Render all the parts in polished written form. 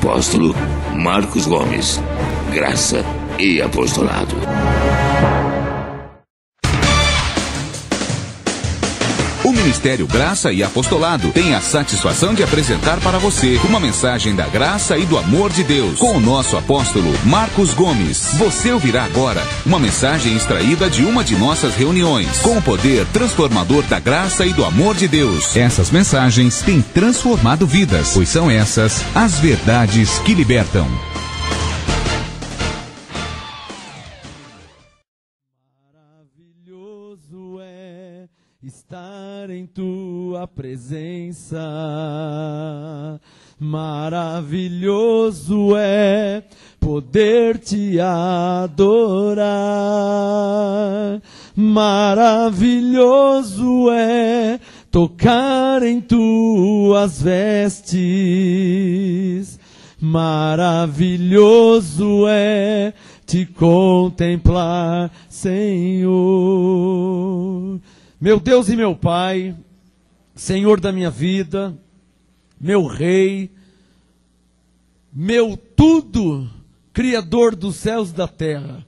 apóstolo Marcos Gomes. Graça e apostolado. O Ministério Graça e Apostolado tem a satisfação de apresentar para você uma mensagem da graça e do amor de Deus com o nosso apóstolo Marcos Gomes. Você ouvirá agora uma mensagem extraída de uma de nossas reuniões com o poder transformador da graça e do amor de Deus. Essas mensagens têm transformado vidas, pois são essas as verdades que libertam. Estar em tua presença, maravilhoso é poder te adorar, maravilhoso é tocar em tuas vestes, maravilhoso é te contemplar, Senhor. Meu Deus e meu Pai, Senhor da minha vida, meu Rei, meu tudo, Criador dos céus e da terra.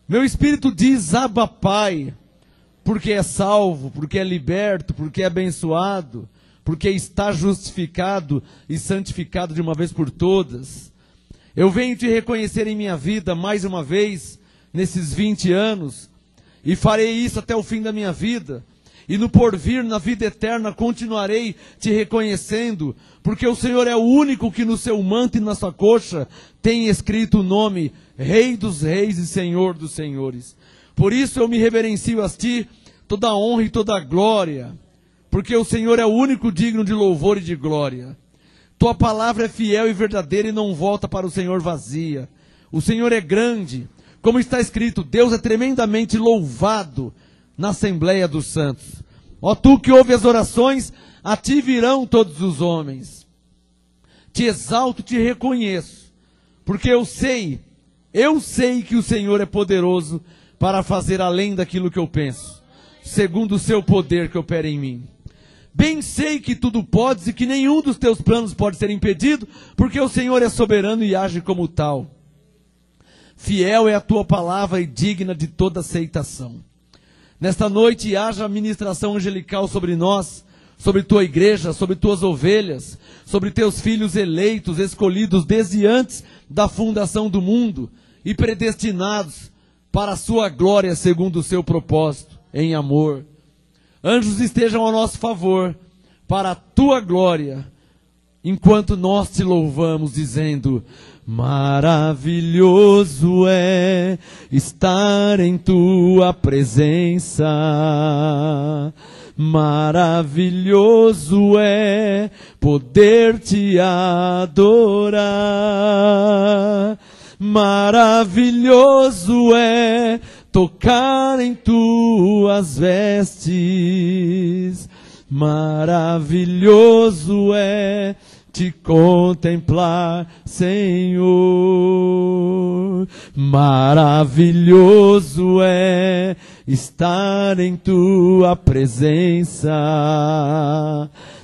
Meu espírito diz, Abba, Pai, porque é salvo, porque é liberto, porque é abençoado, porque está justificado e santificado de uma vez por todas. Eu venho te reconhecer em minha vida mais uma vez, nesses 20 anos, e farei isso até o fim da minha vida. E no porvir, na vida eterna, continuarei te reconhecendo, porque o Senhor é o único que no seu manto e na sua coxa tem escrito o nome Rei dos Reis e Senhor dos Senhores. Por isso eu me reverencio a ti, toda a honra e toda a glória, porque o Senhor é o único digno de louvor e de glória. Tua palavra é fiel e verdadeira e não volta para o Senhor vazia. O Senhor é grande. Como está escrito, Deus é tremendamente louvado na Assembleia dos Santos. Ó tu que ouve as orações, a ti virão todos os homens. Te exalto, te reconheço, porque eu sei que o Senhor é poderoso para fazer além daquilo que eu penso, segundo o seu poder que opera em mim. Bem sei que tudo podes e que nenhum dos teus planos pode ser impedido, porque o Senhor é soberano e age como tal. Fiel é a tua palavra e digna de toda aceitação. Nesta noite haja a ministração angelical sobre nós, sobre tua igreja, sobre tuas ovelhas, sobre teus filhos eleitos, escolhidos desde antes da fundação do mundo e predestinados para a sua glória segundo o seu propósito, em amor. Anjos estejam ao nosso favor, para a tua glória, enquanto nós te louvamos, dizendo: maravilhoso é estar em tua presença, maravilhoso é poder te adorar, maravilhoso é tocar em tuas vestes, maravilhoso é te contemplar, Senhor. Maravilhoso é estar em tua presença.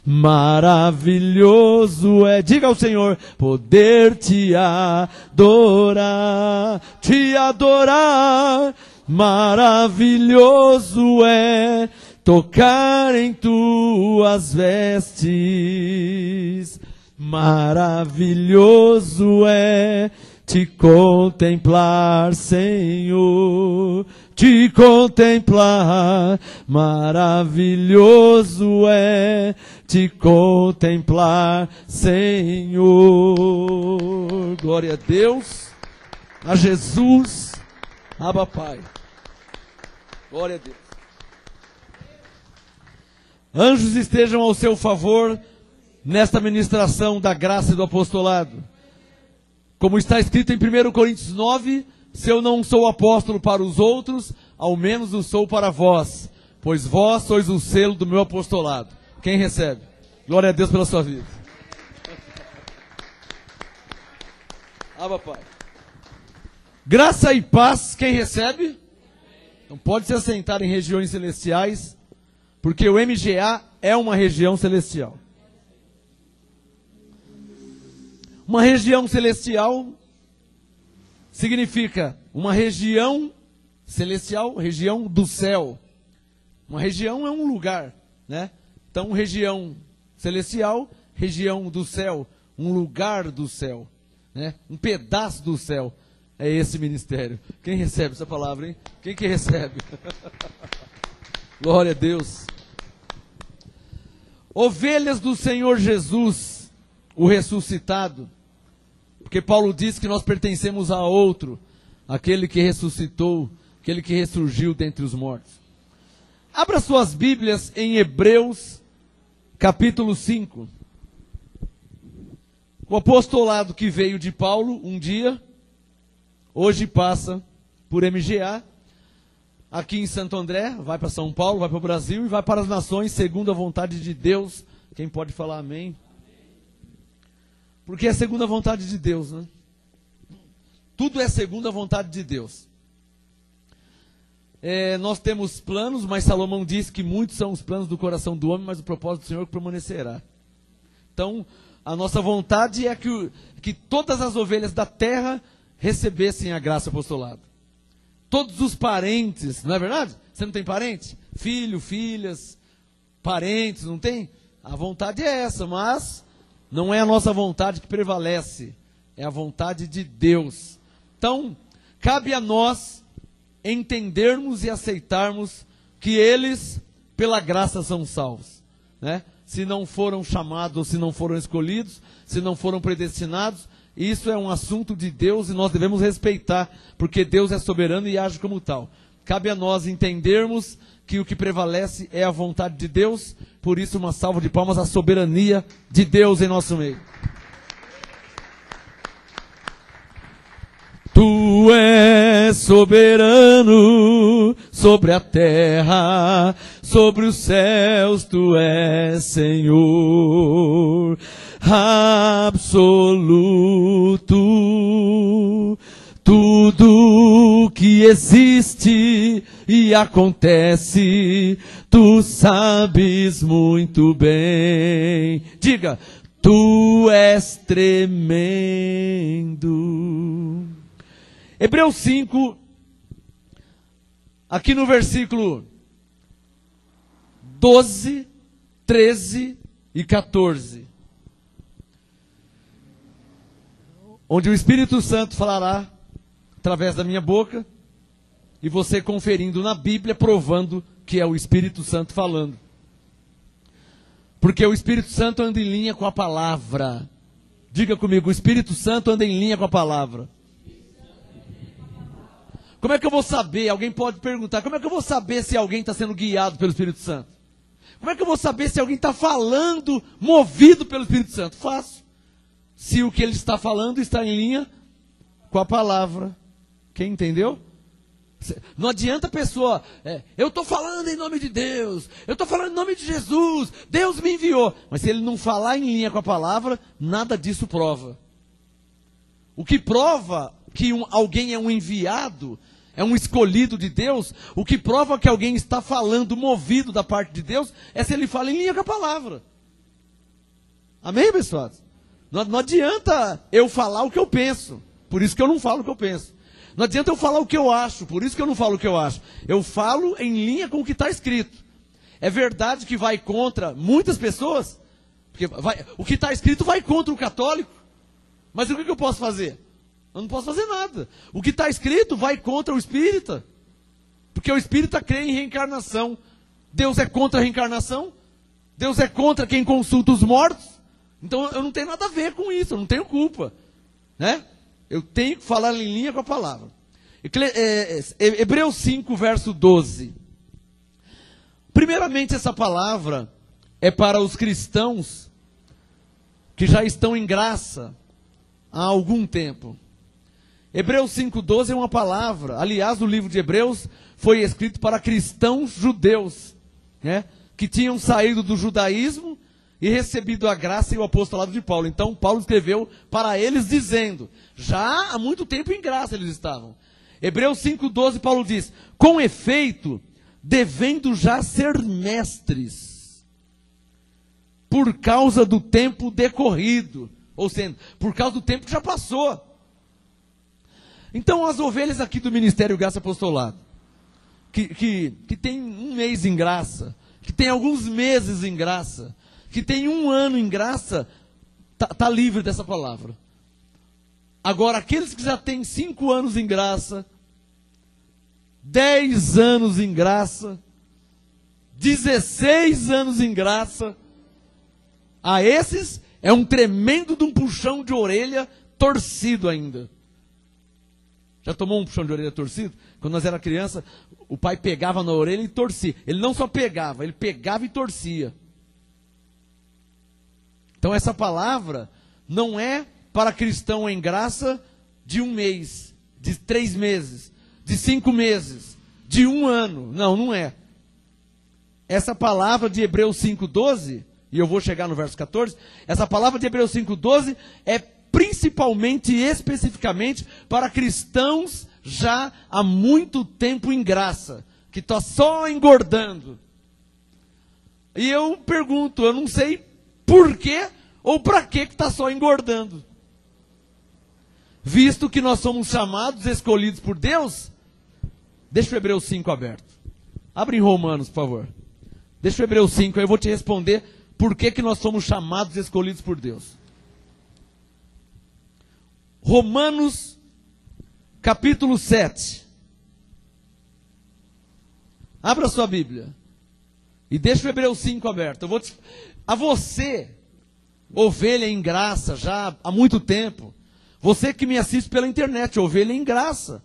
Maravilhoso é, diga ao Senhor, poder te adorar, te adorar. Maravilhoso é tocar em tuas vestes. Maravilhoso é te contemplar, Senhor, te contemplar. Maravilhoso é te contemplar, Senhor. Glória a Deus, a Jesus, Abba Pai. Glória a Deus. Anjos estejam ao seu favor nesta ministração da graça e do apostolado. Como está escrito em 1 Coríntios 9, se eu não sou apóstolo para os outros, ao menos o sou para vós, pois vós sois o selo do meu apostolado. Quem recebe? Glória a Deus pela sua vida. Abba, Pai. Graça e paz, quem recebe? Não pode se assentar em regiões celestiais, porque o MGA é uma região celestial. uma região celestial significa uma região celestial, região do céu. Uma região é um lugar, né? Então, região celestial, região do céu, um lugar do céu, né? Um pedaço do céu. É esse ministério. Quem recebe essa palavra, hein? Quem que recebe? Glória a Deus. Ovelhas do Senhor Jesus, o ressuscitado. Porque Paulo diz que nós pertencemos a outro, aquele que ressuscitou, aquele que ressurgiu dentre os mortos. Abra suas Bíblias em Hebreus, capítulo 5. O apostolado que veio de Paulo um dia, hoje passa por MGA, aqui em Santo André, vai para São Paulo, vai para o Brasil e vai para as nações, segundo a vontade de Deus. Quem pode falar amém? Porque é segundo a vontade de Deus, né? Tudo é segundo a vontade de Deus. Nós temos planos, mas Salomão diz que muitos são os planos do coração do homem, mas o propósito do Senhor permanecerá. Então, a nossa vontade é que todas as ovelhas da terra recebessem a graça apostolado. Todos os parentes, não é verdade? Você não tem parente? Filho, filhas, parentes, não tem? A vontade é essa, mas não é a nossa vontade que prevalece, é a vontade de Deus. Então, cabe a nós entendermos e aceitarmos que eles, pela graça, são salvos, né? Se não foram chamados, ou se não foram escolhidos, se não foram predestinados, isso é um assunto de Deus e nós devemos respeitar, porque Deus é soberano e age como tal. Cabe a nós entendermos que o que prevalece é a vontade de Deus, por isso uma salva de palmas à soberania de Deus em nosso meio. Tu és soberano sobre a terra, sobre os céus, tu és Senhor absoluto. Tudo que existe e acontece, tu sabes muito bem. Diga, tu és tremendo. Hebreus 5, aqui no versículo 12, 13 e 14. Onde o Espírito Santo falará através da minha boca, e você conferindo na Bíblia, provando que é o Espírito Santo falando. Porque o Espírito Santo anda em linha com a palavra. Diga comigo, o Espírito Santo anda em linha com a palavra. Como é que eu vou saber? Alguém pode perguntar, como é que eu vou saber se alguém está sendo guiado pelo Espírito Santo? Como é que eu vou saber se alguém está falando, movido pelo Espírito Santo? Fácil. Se o que ele está falando está em linha com a palavra. Quem entendeu? Não adianta a pessoa, eu estou falando em nome de Deus, eu estou falando em nome de Jesus, Deus me enviou. Mas se ele não falar em linha com a palavra, nada disso prova. O que prova que alguém é um enviado, é um escolhido de Deus, o que prova que alguém está falando, movido da parte de Deus, é se ele fala em linha com a palavra. Amém, pessoal? Não adianta eu falar o que eu penso, por isso que eu não falo o que eu penso. Não adianta eu falar o que eu acho, por isso que eu não falo o que eu acho. Eu falo em linha com o que está escrito. É verdade que vai contra muitas pessoas, porque o que está escrito vai contra o católico, mas o que eu posso fazer? Eu não posso fazer nada. O que está escrito vai contra o espírita, porque o espírita crê em reencarnação. Deus é contra a reencarnação, Deus é contra quem consulta os mortos. Então eu não tenho nada a ver com isso, eu não tenho culpa, né? Eu tenho que falar em linha com a palavra. Hebreus 5, verso 12. Primeiramente, essa palavra é para os cristãos que já estão em graça há algum tempo. Hebreus 5,12 é uma palavra, aliás, o livro de Hebreus foi escrito para cristãos judeus, né, que tinham saído do judaísmo e recebido a graça e o apostolado de Paulo. Então, Paulo escreveu para eles dizendo, já há muito tempo em graça eles estavam. Hebreus 5,12, Paulo diz, com efeito, devendo já ser mestres, por causa do tempo decorrido. Ou seja, por causa do tempo que já passou. Então as ovelhas aqui do Ministério Graça e Apostolado, que tem um mês em graça, que tem alguns meses em graça, que tem um ano em graça, tá livre dessa palavra. Agora, aqueles que já têm 5 anos em graça, 10 anos em graça, 16 anos em graça, a esses é um tremendo de um puxão de orelha torcido ainda. Já tomou um puxão de orelha torcido? Quando nós era criança, o pai pegava na orelha e torcia. Ele não só pegava, ele pegava e torcia. Então essa palavra não é para cristão em graça de 1 mês, de 3 meses, de 5 meses, de 1 ano. Não, não é. Essa palavra de Hebreus 5,12, e eu vou chegar no verso 14, essa palavra de Hebreus 5,12 é principalmente e especificamente para cristãos já há muito tempo em graça, que está só engordando. E eu pergunto, eu não sei por quê ou para que está só engordando. Visto que nós somos chamados, escolhidos por Deus, deixa o Hebreus 5 aberto. Abre em Romanos, por favor. Deixa o Hebreus 5, aí eu vou te responder por que nós somos chamados, escolhidos por Deus. Romanos, capítulo 7. Abra sua Bíblia. E deixa o Hebreus 5 aberto. A você, ovelha em graça, já há muito tempo. Você que me assiste pela internet, ovelha em graça.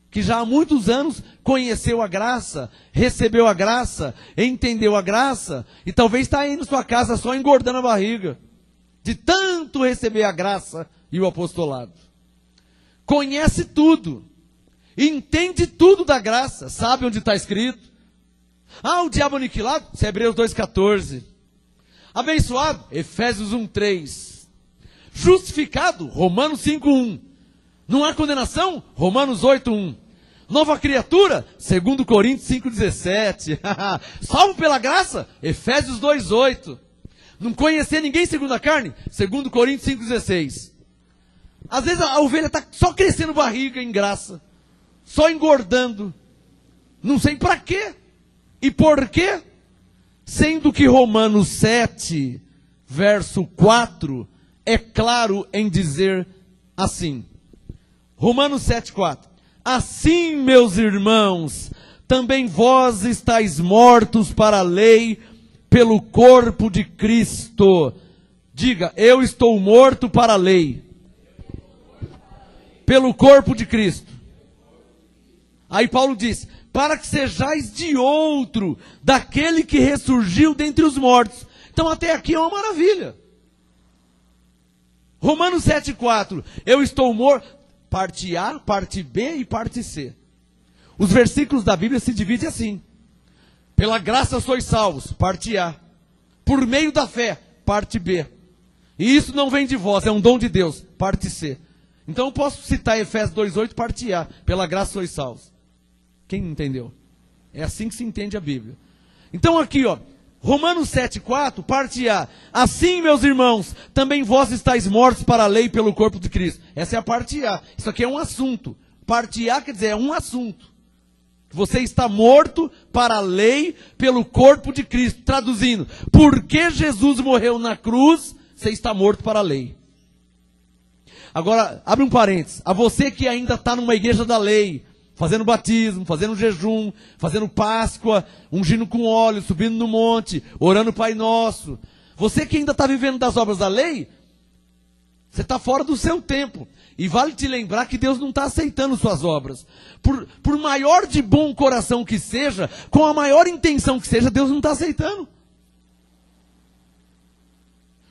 Que já há muitos anos conheceu a graça, recebeu a graça, entendeu a graça. E talvez está aí na sua casa só engordando a barriga. De tanto receber a graça e o apostolado. Conhece tudo. Entende tudo da graça. Sabe onde está escrito. O diabo aniquilado? Isso é Hebreus 2,14. Abençoado? Efésios 1,3. Justificado? Romanos 5,1. Não há condenação? Romanos 8,1. Nova criatura? 2 Coríntios 5,17. Salvo pela graça? Efésios 2,8. Não conhecer ninguém segundo a carne? 2 Coríntios 5,16. Às vezes a ovelha está só crescendo barriga em graça. Só engordando. Não sei para quê. E por quê? Sendo que Romanos 7, verso 4, é claro em dizer assim. Romanos 7, 4. Assim, meus irmãos, também vós estáis mortos para a lei pelo corpo de Cristo. Diga, eu estou morto para a lei. Pelo corpo de Cristo. Aí Paulo diz, para que sejais de outro, daquele que ressurgiu dentre os mortos. Então até aqui é uma maravilha. Romanos 7,4, eu estou morto, parte A, parte B e parte C. Os versículos da Bíblia se dividem assim. Pela graça sois salvos, parte A. Por meio da fé, parte B. E isso não vem de vós, é um dom de Deus, parte C. Então eu posso citar Efésios 2,8, parte A. Pela graça sois salvos. Quem entendeu? É assim que se entende a Bíblia. Então aqui, Romanos 7,4, parte A. Assim, meus irmãos, também vós estáis mortos para a lei pelo corpo de Cristo. Essa é a parte A. Isso aqui é um assunto. Parte A quer dizer, é um assunto. Você está morto para a lei pelo corpo de Cristo. Traduzindo, porque Jesus morreu na cruz, você está morto para a lei. Agora, abre um parênteses. A você que ainda está numa igreja da lei, fazendo batismo, fazendo jejum, fazendo Páscoa, ungindo com óleo, subindo no monte, orando Pai Nosso. Você que ainda está vivendo das obras da lei, você está fora do seu tempo. E vale te lembrar que Deus não está aceitando suas obras. Por maior de bom coração que seja, com a maior intenção que seja, Deus não está aceitando.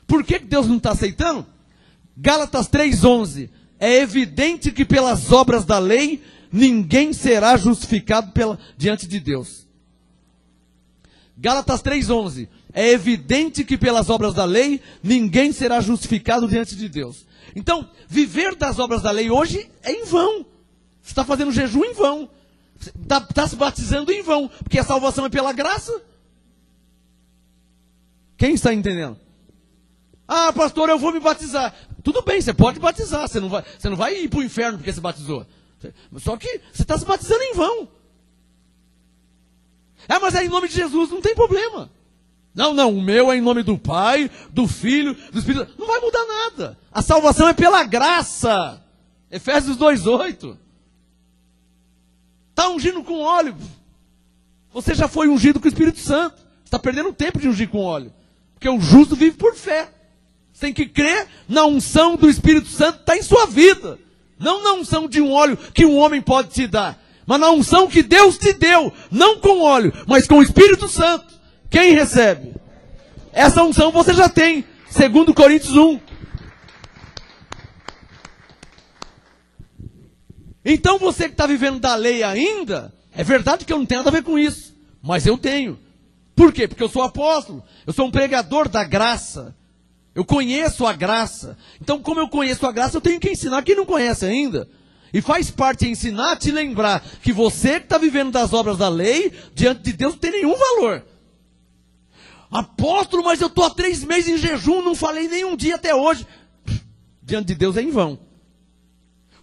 Por que Deus não está aceitando? Gálatas 3,11. É evidente que pelas obras da lei, ninguém será justificado diante de Deus. Gálatas 3,11. É evidente que pelas obras da lei, ninguém será justificado diante de Deus. Então, viver das obras da lei hoje é em vão. Você está fazendo jejum em vão. Está se batizando em vão. Porque a salvação é pela graça. Quem está entendendo? Pastor, eu vou me batizar. Tudo bem, você pode batizar, você não vai ir para o inferno porque você batizou. Só que você está se batizando em vão. Mas é em nome de Jesus, não tem problema. Não, o meu é em nome do Pai, do Filho, do Espírito. Não vai mudar nada. A salvação é pela graça. Efésios 2:8. Está ungindo com óleo. Você já foi ungido com o Espírito Santo. Você está perdendo tempo de ungir com óleo. Porque o justo vive por fé. Você tem que crer na unção do Espírito Santo que está em sua vida. Não na unção de um óleo que um homem pode te dar. Mas na unção que Deus te deu. Não com óleo, mas com o Espírito Santo. Quem recebe? Essa unção você já tem. 2 Coríntios 1. Então você que está vivendo da lei ainda, é verdade que eu não tenho nada a ver com isso. Mas eu tenho. Por quê? Porque eu sou apóstolo. Eu sou um pregador da graça. Eu conheço a graça. Então, como eu conheço a graça, eu tenho que ensinar quem não conhece ainda. E faz parte ensinar, te lembrar que você que está vivendo das obras da lei, diante de Deus não tem nenhum valor. Apóstolo, mas eu estou há 3 meses em jejum, não falei nenhum dia até hoje. Diante de Deus é em vão.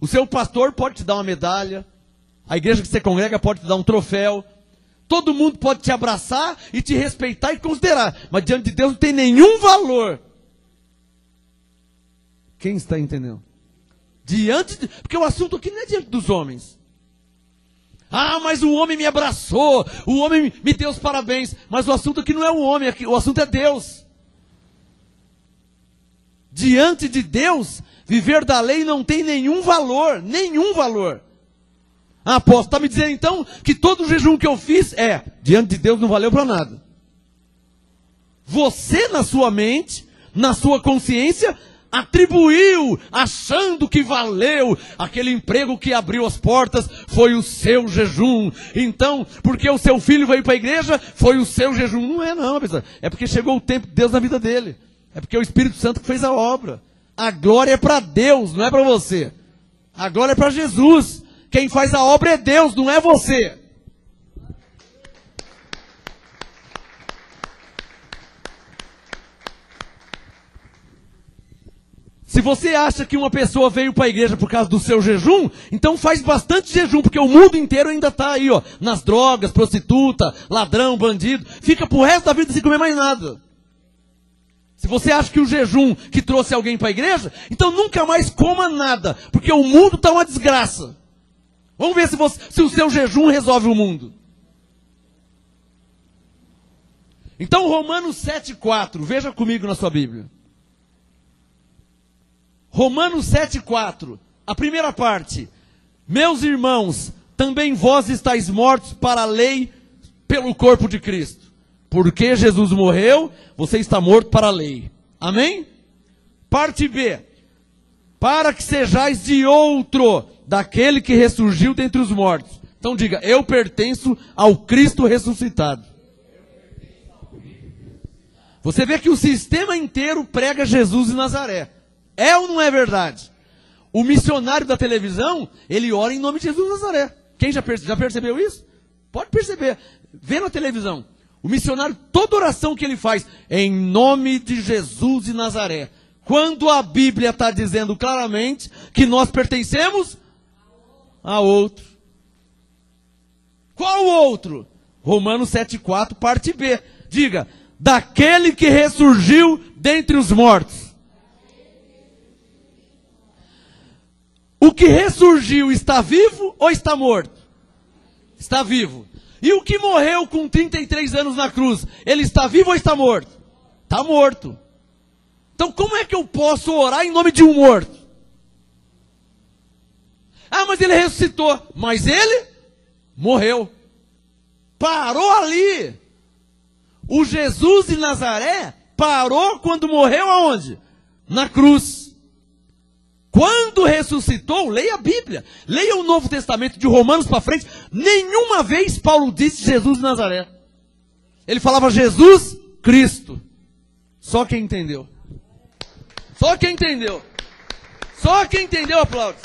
O seu pastor pode te dar uma medalha. A igreja que você congrega pode te dar um troféu. Todo mundo pode te abraçar e te respeitar e considerar. Mas diante de Deus não tem nenhum valor. Quem está entendendo? Porque o assunto aqui não é diante dos homens. Mas o homem me abraçou, o homem me deu os parabéns. Mas o assunto aqui não é o homem, aqui, o assunto é Deus. Diante de Deus, viver da lei não tem nenhum valor, nenhum valor. Apóstolo, está me dizendo então que todo o jejum que eu fiz diante de Deus não valeu para nada. Você na sua mente, na sua consciência, atribuiu, achando que valeu, aquele emprego que abriu as portas, foi o seu jejum. Então, porque o seu filho veio para a igreja, foi o seu jejum. Não é não, pessoal. É porque chegou o tempo de Deus na vida dele. É porque é o Espírito Santo que fez a obra. A glória é para Deus, não é para você. A glória é para Jesus. Quem faz a obra é Deus, não é você. Se você acha que uma pessoa veio para a igreja por causa do seu jejum, então faz bastante jejum, porque o mundo inteiro ainda está aí, nas drogas, prostituta, ladrão, bandido. Fica pro resto da vida sem comer mais nada. Se você acha que o jejum que trouxe alguém para a igreja, então nunca mais coma nada, porque o mundo está uma desgraça. Vamos ver se o seu jejum resolve o mundo. Então Romanos 7,4, veja comigo na sua Bíblia. Romanos 7,4, a primeira parte. Meus irmãos, também vós estáis mortos para a lei pelo corpo de Cristo. Porque Jesus morreu, você está morto para a lei. Amém? Parte B. Para que sejais de outro, daquele que ressurgiu dentre os mortos. Então diga, eu pertenço ao Cristo ressuscitado. Você vê que o sistema inteiro prega Jesus de Nazaré. É ou não é verdade? O missionário da televisão, ele ora em nome de Jesus de Nazaré. Quem já percebeu isso? Pode perceber. Vê na televisão. O missionário, toda oração que ele faz, é em nome de Jesus de Nazaré. Quando a Bíblia está dizendo claramente que nós pertencemos a outro. Qual outro? Romanos 7,4, parte B. Diga, daquele que ressurgiu dentre os mortos. O que ressurgiu está vivo ou está morto? Está vivo. E o que morreu com 33 anos na cruz, ele está vivo ou está morto? Está morto. Então como é que eu posso orar em nome de um morto? Mas ele ressuscitou. Mas ele morreu. Parou ali. O Jesus de Nazaré parou quando morreu aonde? Na cruz. Quando ressuscitou, leia a Bíblia, leia o Novo Testamento de Romanos para frente, nenhuma vez Paulo disse Jesus de Nazaré. Ele falava Jesus Cristo. Só quem entendeu. Só quem entendeu. Só quem entendeu, aplaude.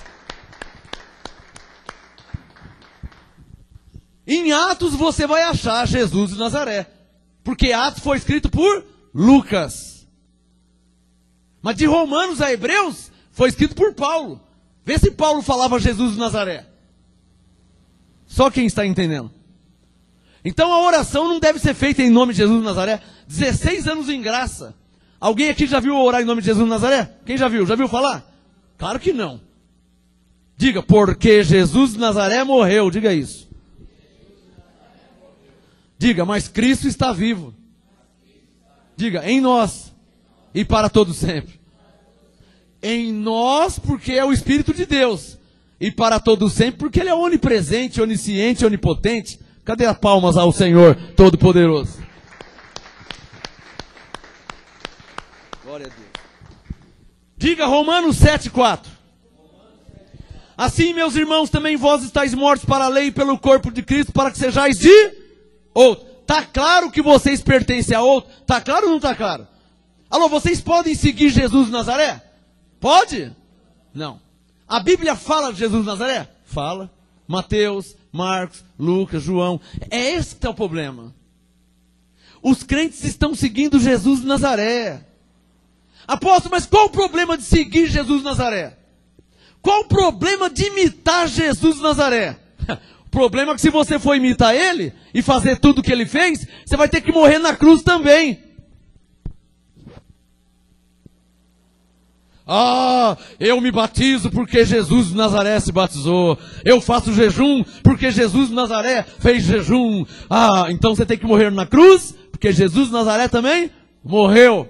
Em Atos você vai achar Jesus de Nazaré. Porque Atos foi escrito por Lucas. Mas de Romanos a Hebreus foi escrito por Paulo. Vê se Paulo falava Jesus de Nazaré. Só quem está entendendo. Então a oração não deve ser feita em nome de Jesus de Nazaré. 16 anos em graça. Alguém aqui já viu orar em nome de Jesus de Nazaré? Quem já viu? Já viu falar? Claro que não. Diga, porque Jesus de Nazaré morreu. Diga isso. Diga, mas Cristo está vivo. Diga, em nós e para todo sempre. Em nós, porque é o Espírito de Deus. E para todo sempre, porque Ele é onipresente, onisciente, onipotente. Cadê as palmas ao Senhor Todo-Poderoso? Glória a Deus. Diga Romanos 7,4. Assim, meus irmãos, também vós estáis mortos para a lei e pelo corpo de Cristo, para que sejais de outro. Está claro que vocês pertencem a outro? Está claro ou não está claro? Alô, vocês podem seguir Jesus de Nazaré? Pode? Não. A Bíblia fala de Jesus de Nazaré? Fala. Mateus, Marcos, Lucas, João. É esse que é o problema. Os crentes estão seguindo Jesus de Nazaré. Apóstolo, mas qual o problema de seguir Jesus de Nazaré? Qual o problema de imitar Jesus de Nazaré? O problema é que se você for imitar Ele e fazer tudo o que Ele fez, você vai ter que morrer na cruz também. Ah, eu me batizo porque Jesus de Nazaré se batizou. Eu faço jejum porque Jesus de Nazaré fez jejum. Ah, então você tem que morrer na cruz porque Jesus de Nazaré também morreu.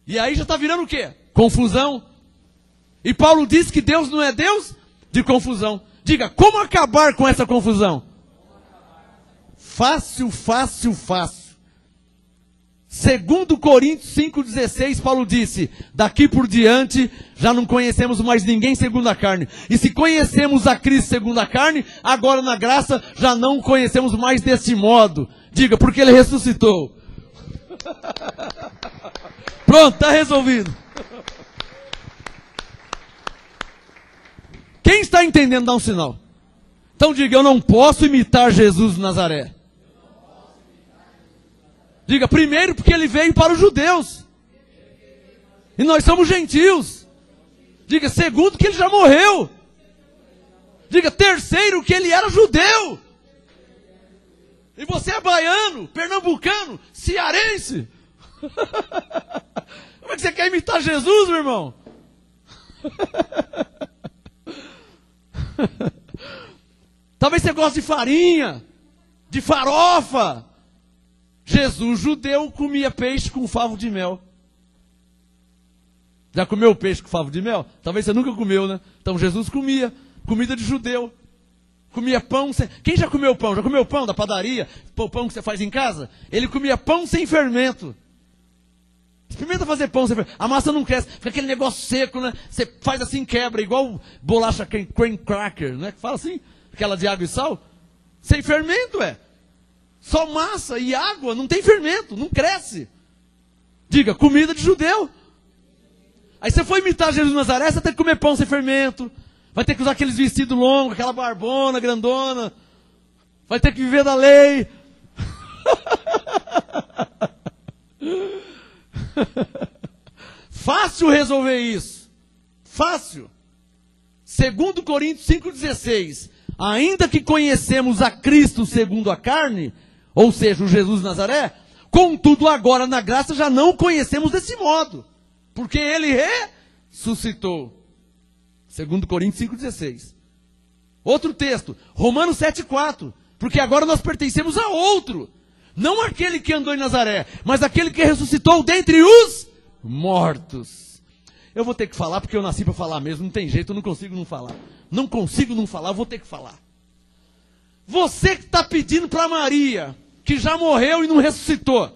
E aí já está virando o quê? Confusão. E Paulo diz que Deus não é Deus de confusão. Diga, como acabar com essa confusão? Fácil, fácil, fácil. 2 Coríntios 5,16, Paulo disse, daqui por diante já não conhecemos mais ninguém segundo a carne. E se conhecemos a Cristo segundo a carne, agora na graça já não conhecemos mais desse modo. Diga, porque Ele ressuscitou. Pronto, está resolvido. Quem está entendendo, dá um sinal. Então diga, eu não posso imitar Jesus de Nazaré. Diga, primeiro porque Ele veio para os judeus. E nós somos gentios. Diga, segundo que Ele já morreu. Diga, terceiro que Ele era judeu. E você é baiano, pernambucano, cearense. Como é que você quer imitar Jesus, meu irmão? Talvez você goste de farinha, de farofa. Jesus, judeu, comia peixe com favo de mel. Já comeu peixe com favo de mel? Talvez você nunca comeu, né? Então Jesus comia, comida de judeu. Comia pão sem... Quem já comeu pão? Já comeu pão da padaria? O pão que você faz em casa? Ele comia pão sem fermento. Experimenta fazer pão sem fermento. A massa não cresce, fica aquele negócio seco, né? Você faz assim, quebra, igual bolacha cream cracker, né? Fala assim, aquela de água e sal. Sem fermento, Só massa e água, não tem fermento, não cresce. Diga, comida de judeu. Aí você for imitar Jesus de Nazaré, você tem que comer pão sem fermento. Vai ter que usar aqueles vestidos longos, aquela barbona grandona. Vai ter que viver da lei. Fácil resolver isso. Fácil. 2 Coríntios 5,16. Ainda que conhecemos a Cristo segundo a carne, ou seja, o Jesus de Nazaré, contudo agora na graça já não o conhecemos desse modo, porque Ele ressuscitou. 2 Coríntios 5,16. Outro texto, Romanos 7,4. Porque agora nós pertencemos a outro. Não aquele que andou em Nazaré, mas aquele que ressuscitou dentre os mortos. Eu vou ter que falar porque eu nasci para falar mesmo, não tem jeito, eu não consigo não falar. Não consigo não falar, eu vou ter que falar. Você que está pedindo para Maria, que já morreu e não ressuscitou,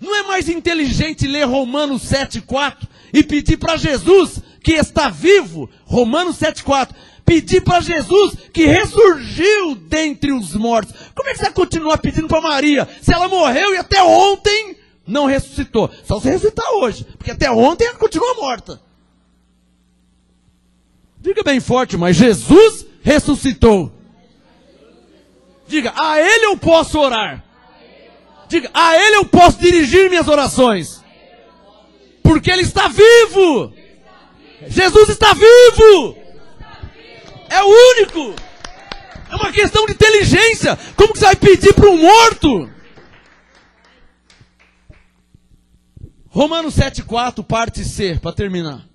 não é mais inteligente ler Romanos 7,4 e pedir para Jesus, que está vivo, Romanos 7,4, pedir para Jesus que ressurgiu dentre os mortos? Como é que você vai continuar pedindo para Maria, se ela morreu e até ontem não ressuscitou? Só se ressuscitar hoje, porque até ontem ela continua morta. Diga bem forte, mas Jesus ressuscitou. Diga, a Ele eu posso orar. Diga, a Ele eu posso dirigir minhas orações. Porque Ele está vivo. Jesus está vivo. É o único. É uma questão de inteligência. Como que você vai pedir para um morto? Romanos 7,4, parte C, para terminar.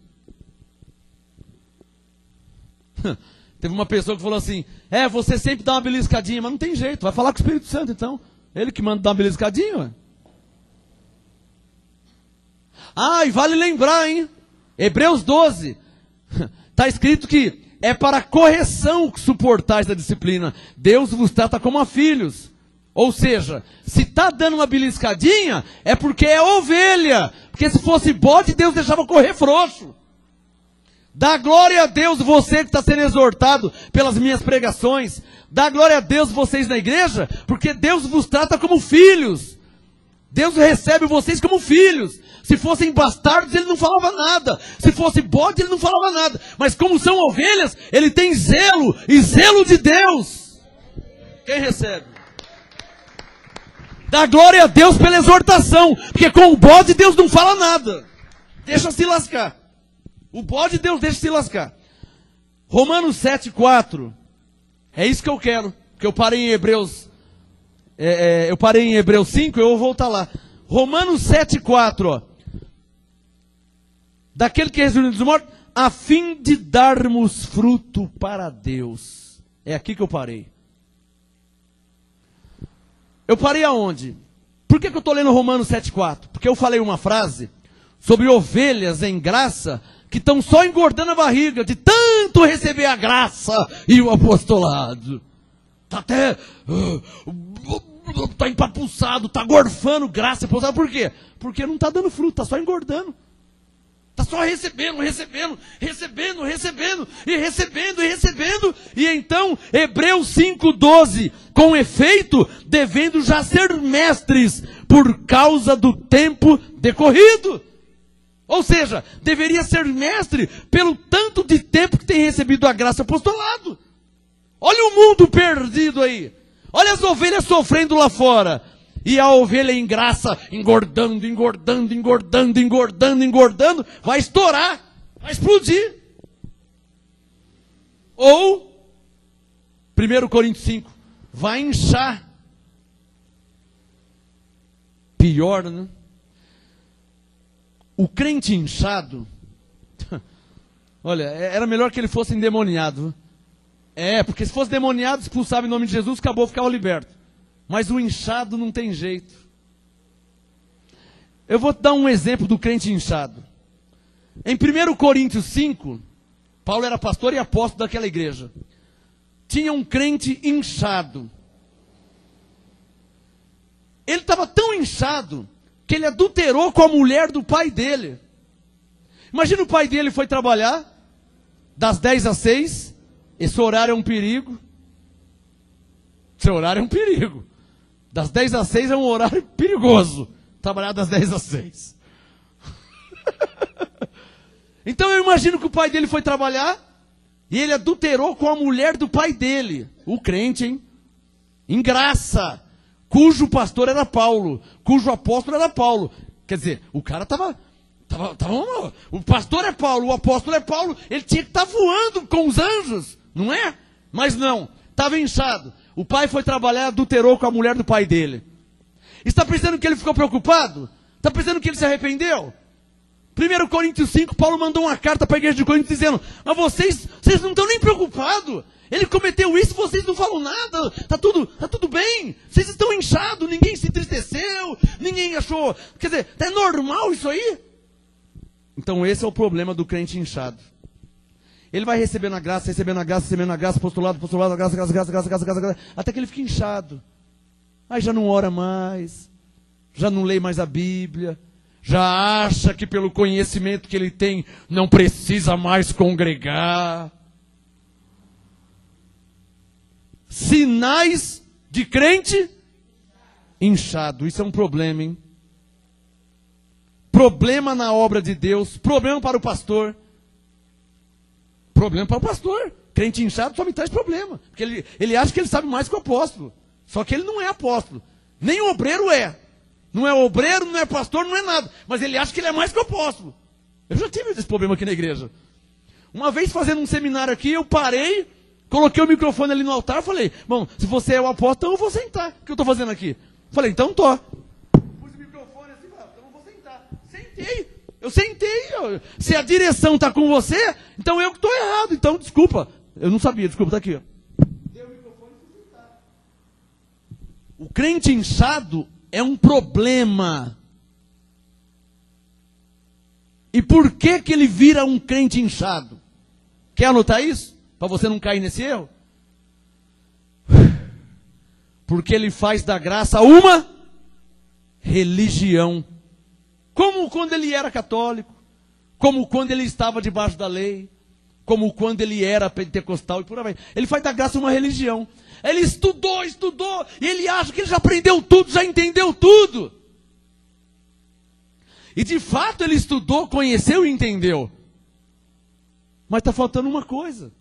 Teve uma pessoa que falou assim, você sempre dá uma beliscadinha, mas não tem jeito, vai falar com o Espírito Santo então. Ele que manda dar uma beliscadinha, ué. E vale lembrar, hein? Hebreus 12, está escrito que é para correção que suportais da disciplina. Deus vos trata como a filhos. Ou seja, se está dando uma beliscadinha, é porque é ovelha. Porque se fosse bode, Deus deixava correr frouxo. Dá glória a Deus você que está sendo exortado pelas minhas pregações. Dá glória a Deus vocês na igreja, porque Deus vos trata como filhos. Deus recebe vocês como filhos. Se fossem bastardos, ele não falava nada. Se fosse bode, ele não falava nada. Mas como são ovelhas, ele tem zelo, e zelo de Deus. Quem recebe? Dá glória a Deus pela exortação, porque com o bode Deus não fala nada. Deixa se lascar. O bode Deus deixa se lascar. Romanos 7,4. É isso que eu quero. Porque eu parei em Hebreus. Eu parei em Hebreus 5, eu vou voltar lá. Romanos 7,4, ó. Daquele que ressuscitou dos mortos, a fim de darmos fruto para Deus. É aqui que eu parei. Eu parei aonde? Por que eu estou lendo Romanos 7,4? Porque eu falei uma frase sobre ovelhas em graça que estão só engordando a barriga de tanto receber a graça e o apostolado. Está até... está empapuçado, está gorfando graça e apostolado. Por quê? Porque não está dando fruto, está só engordando. Está só recebendo. E então, Hebreus 5,12. Com efeito, devendo já ser mestres por causa do tempo decorrido. Ou seja, deveria ser mestre pelo tanto de tempo que tem recebido a graça e apostolado. Olha o mundo perdido aí. Olha as ovelhas sofrendo lá fora. E a ovelha em graça, engordando, vai estourar, vai explodir. Ou, 1 Coríntios 5, vai inchar. Pior, né? O crente inchado, olha, era melhor que ele fosse endemoniado. Porque se fosse demoniado, expulsava em nome de Jesus, acabou, ficava liberto. Mas o inchado não tem jeito. Eu vou te dar um exemplo do crente inchado. Em 1 Coríntios 5, Paulo era pastor e apóstolo daquela igreja. Tinha um crente inchado. Ele estava tão inchado que ele adulterou com a mulher do pai dele. Imagina, o pai dele foi trabalhar das 10 às 6. Esse horário é um perigo. Esse horário é um perigo. Das 10 às 6 é um horário perigoso. Trabalhar das 10 às 6. Então eu imagino que o pai dele foi trabalhar e ele adulterou com a mulher do pai dele. O crente, hein? Em graça. Cujo pastor era Paulo. Cujo apóstolo era Paulo. Quer dizer, o cara estava... O pastor é Paulo, o apóstolo é Paulo. Ele tinha que estar voando com os anjos. Não é? Mas não. Estava inchado. O pai foi trabalhar e adulterou com a mulher do pai dele. Está pensando que ele ficou preocupado? Está pensando que ele se arrependeu? 1 Coríntios 5, Paulo mandou uma carta para a igreja de Corinto dizendo: mas vocês não estão nem preocupados. Ele cometeu isso, vocês não falam nada. Está tudo bem. Vocês estão inchados, ninguém se entristeceu, ninguém achou. Quer dizer, é normal isso aí? Então esse é o problema do crente inchado. Ele vai recebendo a graça, apostolado, graça, até que ele fica inchado. Aí já não ora mais, já não lê mais a Bíblia, já acha que pelo conhecimento que ele tem, não precisa mais congregar. Sinais de crente inchado. Isso é um problema, hein? Problema na obra de Deus, problema para o pastor. Problema para o pastor. Crente inchado só me traz problema. Porque ele acha que ele sabe mais que o apóstolo. Só que ele não é apóstolo. Nem o obreiro é. Não é obreiro, não é pastor, não é nada. Mas ele acha que ele é mais que o apóstolo. Eu já tive esse problema aqui na igreja. Uma vez fazendo um seminário aqui, eu parei, coloquei o microfone ali no altar e falei, bom, se você é o apóstolo, então eu vou sentar. O que eu estou fazendo aqui? Falei, então tô. Pus o microfone assim, então eu vou sentar. Sentei. Eu sentei. Se a direção está com você, então eu que estou errado. Então, desculpa. Eu não sabia, desculpa, está aqui. Ó. Dei o microfone e fui sentar. O crente inchado é um problema. E por que que ele vira um crente inchado? Quer anotar isso? Para você não cair nesse erro? Porque ele faz da graça uma religião. Como quando ele era católico, como quando ele estava debaixo da lei, como quando ele era pentecostal e por aí vai. Ele faz da graça uma religião. Ele estudou, e ele acha que ele já aprendeu tudo, já entendeu tudo. E de fato ele estudou, conheceu e entendeu. Mas está faltando uma coisa.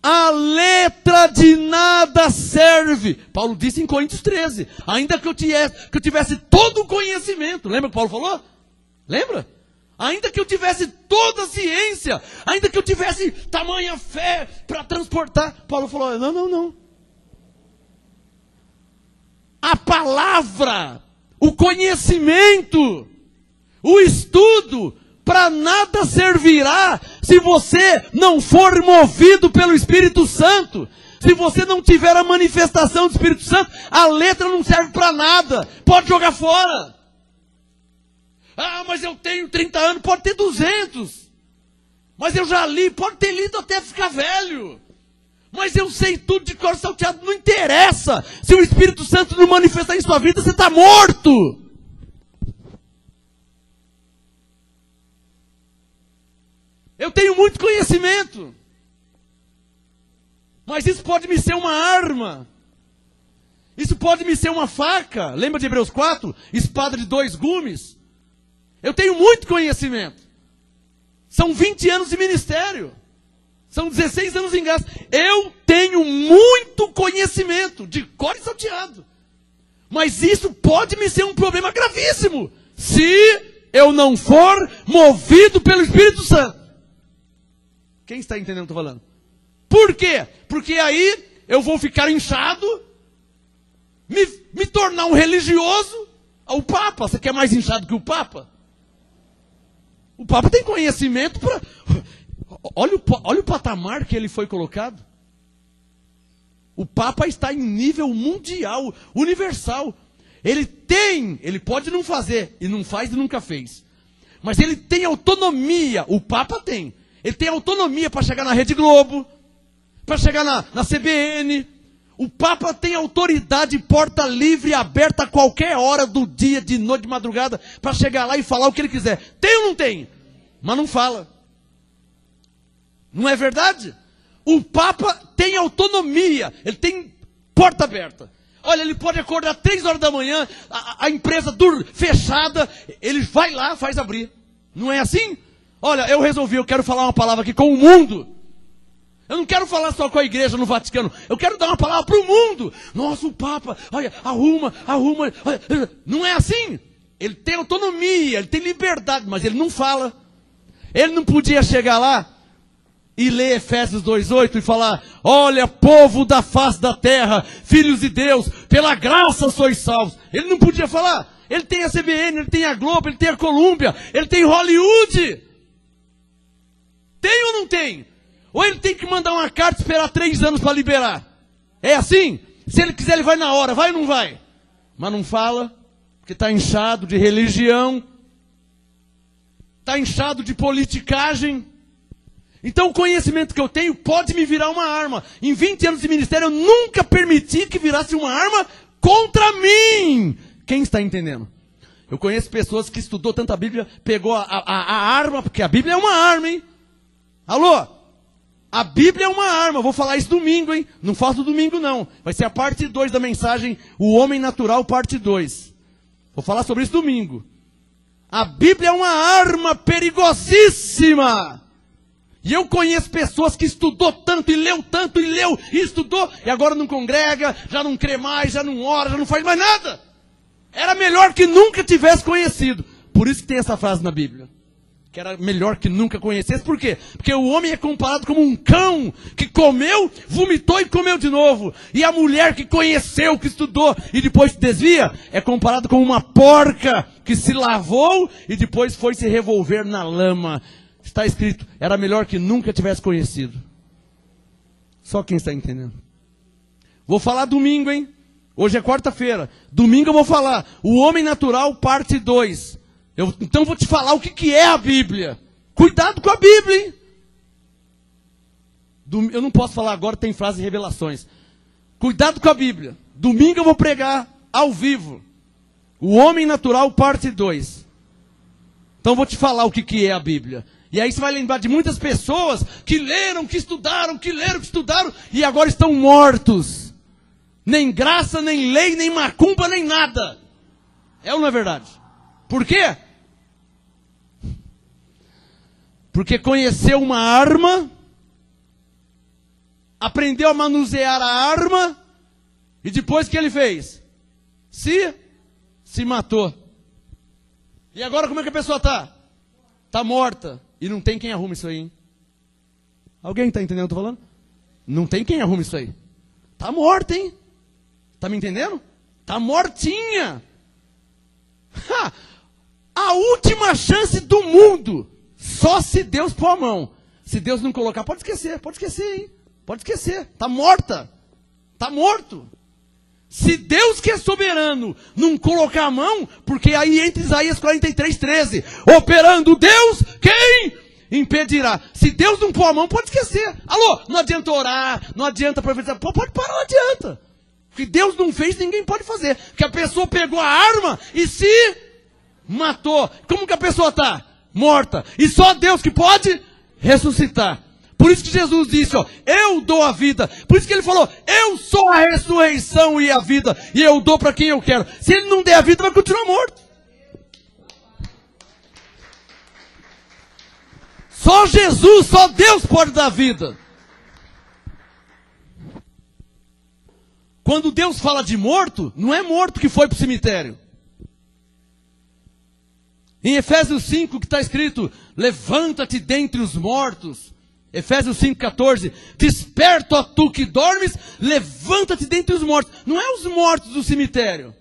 A letra de nada serve. Paulo disse em Coríntios 13. Ainda que eu tivesse todo o conhecimento. Lembra o que Paulo falou? Lembra? Ainda que eu tivesse toda a ciência. Ainda que eu tivesse tamanha fé para transportar. Paulo falou, não. A palavra, o conhecimento, o estudo, para nada servirá se você não for movido pelo Espírito Santo. Se você não tiver a manifestação do Espírito Santo, a letra não serve para nada. Pode jogar fora. Ah, mas eu tenho 30 anos, pode ter 200. Mas eu já li, pode ter lido até ficar velho. Mas eu sei tudo de cor salteado, não interessa. Se o Espírito Santo não manifestar em sua vida, você está morto. Eu tenho muito conhecimento. Mas isso pode me ser uma arma. Isso pode me ser uma faca. Lembra de Hebreus 4? Espada de 2 gumes. Eu tenho muito conhecimento. São 20 anos de ministério. São 16 anos em graça. Eu tenho muito conhecimento, de cor e salteado. Mas isso pode me ser um problema gravíssimo, se eu não for movido pelo Espírito Santo. Quem está entendendo o que eu estou falando? Por quê? Porque aí eu vou ficar inchado, me tornar um religioso. O Papa, você quer mais inchado que o Papa? O Papa tem conhecimento para... Olha o patamar que ele foi colocado. O Papa está em nível mundial, universal. Ele pode não fazer, e não faz e nunca fez. Mas ele tem autonomia, o Papa tem. Ele tem autonomia para chegar na Rede Globo, para chegar na CBN. O Papa tem autoridade, porta livre, aberta a qualquer hora do dia, de noite, de madrugada, para chegar lá e falar o que ele quiser. Tem ou não tem? Mas não fala. Não é verdade? O Papa tem autonomia, ele tem porta aberta. Olha, ele pode acordar 3 horas da manhã, a empresa fechada, ele vai lá, faz abrir. Não é assim? Olha, eu quero falar uma palavra aqui com o mundo. Eu não quero falar só com a igreja no Vaticano, eu quero dar uma palavra para o mundo. Nossa, o Papa, olha, arruma. Olha. Não é assim? Ele tem autonomia, ele tem liberdade, mas ele não fala. Ele não podia chegar lá e ler Efésios 2:8 e falar, olha, povo da face da terra, filhos de Deus, pela graça sois salvos. Ele não podia falar. Ele tem a CBN, ele tem a Globo, ele tem a Columbia, ele tem Hollywood. Tem ou não tem? Ou ele tem que mandar uma carta e esperar 3 anos para liberar? É assim? Se ele quiser, ele vai na hora, vai ou não vai? Mas não fala, porque está inchado de religião, está inchado de politicagem. Então o conhecimento que eu tenho pode me virar uma arma. Em 20 anos de ministério eu nunca permiti que virasse uma arma contra mim. Quem está entendendo? Eu conheço pessoas que estudou tanta Bíblia, pegou a arma, porque a Bíblia é uma arma, hein? Alô? A Bíblia é uma arma. Vou falar isso domingo, hein? Não faço domingo não. Vai ser a parte 2 da mensagem, o homem natural, parte 2. Vou falar sobre isso domingo. A Bíblia é uma arma perigosíssima. E eu conheço pessoas que estudou tanto e leu e estudou, e agora não congrega, já não crê mais, já não ora, já não faz mais nada. Era melhor que nunca tivesse conhecido. Por isso que tem essa frase na Bíblia. Que era melhor que nunca conhecesse. Por quê? Porque o homem é comparado como um cão que comeu, vomitou e comeu de novo. E a mulher que conheceu, que estudou e depois se desvia, é comparado como uma porca que se lavou e depois foi se revolver na lama. Está escrito, era melhor que nunca tivesse conhecido. Só quem está entendendo. Vou falar domingo, hein? Hoje é quarta-feira. Domingo eu vou falar o homem natural, parte 2. Então vou te falar o que é a Bíblia. Cuidado com a Bíblia, hein? Eu não posso falar agora, tem frases e revelações. Cuidado com a Bíblia. Domingo eu vou pregar ao vivo. O homem natural, parte 2. Então vou te falar o que é a Bíblia. E aí você vai lembrar de muitas pessoas que leram, que estudaram, e agora estão mortos. Nem graça, nem lei, nem macumba, nem nada. É ou não é verdade? Por quê? Porque conheceu uma arma, aprendeu a manusear a arma, e depois o que ele fez? Se matou. E agora como é que a pessoa está? Está morta. E não tem quem arrume isso aí, hein? Alguém está entendendo o que eu estou falando? Não tem quem arrume isso aí. Está morta, hein? Está me entendendo? Está mortinha. A última chance do mundo. Só se Deus pôr a mão. Se Deus não colocar, pode esquecer, hein? Pode esquecer. Está morta. Está morto. Se Deus que é soberano não colocar a mão, porque aí entra Isaías 43:13. Operando Deus, quem impedirá? Se Deus não pôr a mão, pode esquecer. Alô, não adianta orar, não adianta profetizar. Pode parar, não adianta. O que Deus não fez, ninguém pode fazer. Porque a pessoa pegou a arma e se matou. Como que a pessoa está? Morta. E só Deus que pode ressuscitar. Por isso que Jesus disse, ó, eu dou a vida. Por isso que ele falou, eu sou a ressurreição e a vida. E eu dou para quem eu quero. Se ele não der a vida, vai continuar morto. Só Jesus, só Deus pode dar vida. Quando Deus fala de morto, não é morto que foi para o cemitério. Em Efésios 5 que está escrito, levanta-te dentre os mortos. Efésios 5,14, desperta, ó tu que dormes, levanta-te dentre os mortos. Não é os mortos do cemitério.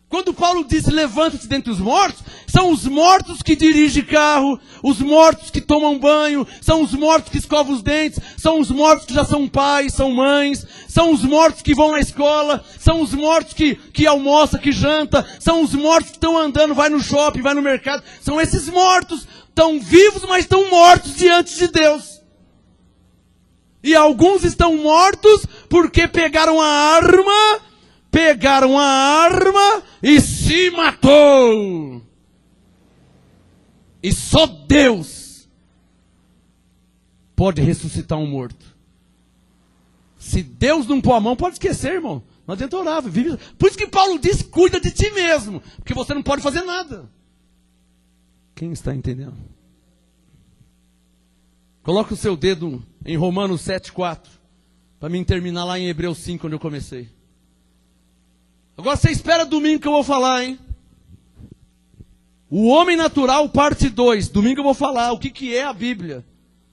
Quando Paulo diz levanta-te dentre os mortos, são os mortos que dirigem carro, os mortos que tomam banho, são os mortos que escovam os dentes, são os mortos que já são pais, são mães, são os mortos que vão na escola, são os mortos que almoçam, que janta, são os mortos que estão andando, vai no shopping, vai no mercado. São esses mortos, estão vivos, mas estão mortos diante de Deus. E alguns estão mortos porque pegaram a arma e se matou. E só Deus pode ressuscitar um morto. Se Deus não pôr a mão, pode esquecer, irmão. Não adianta orar. Vive. Por isso que Paulo diz, cuida de ti mesmo. Porque você não pode fazer nada. Quem está entendendo? Coloca o seu dedo em Romanos 7,4. Para mim terminar lá em Hebreus 5, onde eu comecei. Agora você espera domingo que eu vou falar, hein? O homem natural, parte 2. Domingo eu vou falar o que é a Bíblia.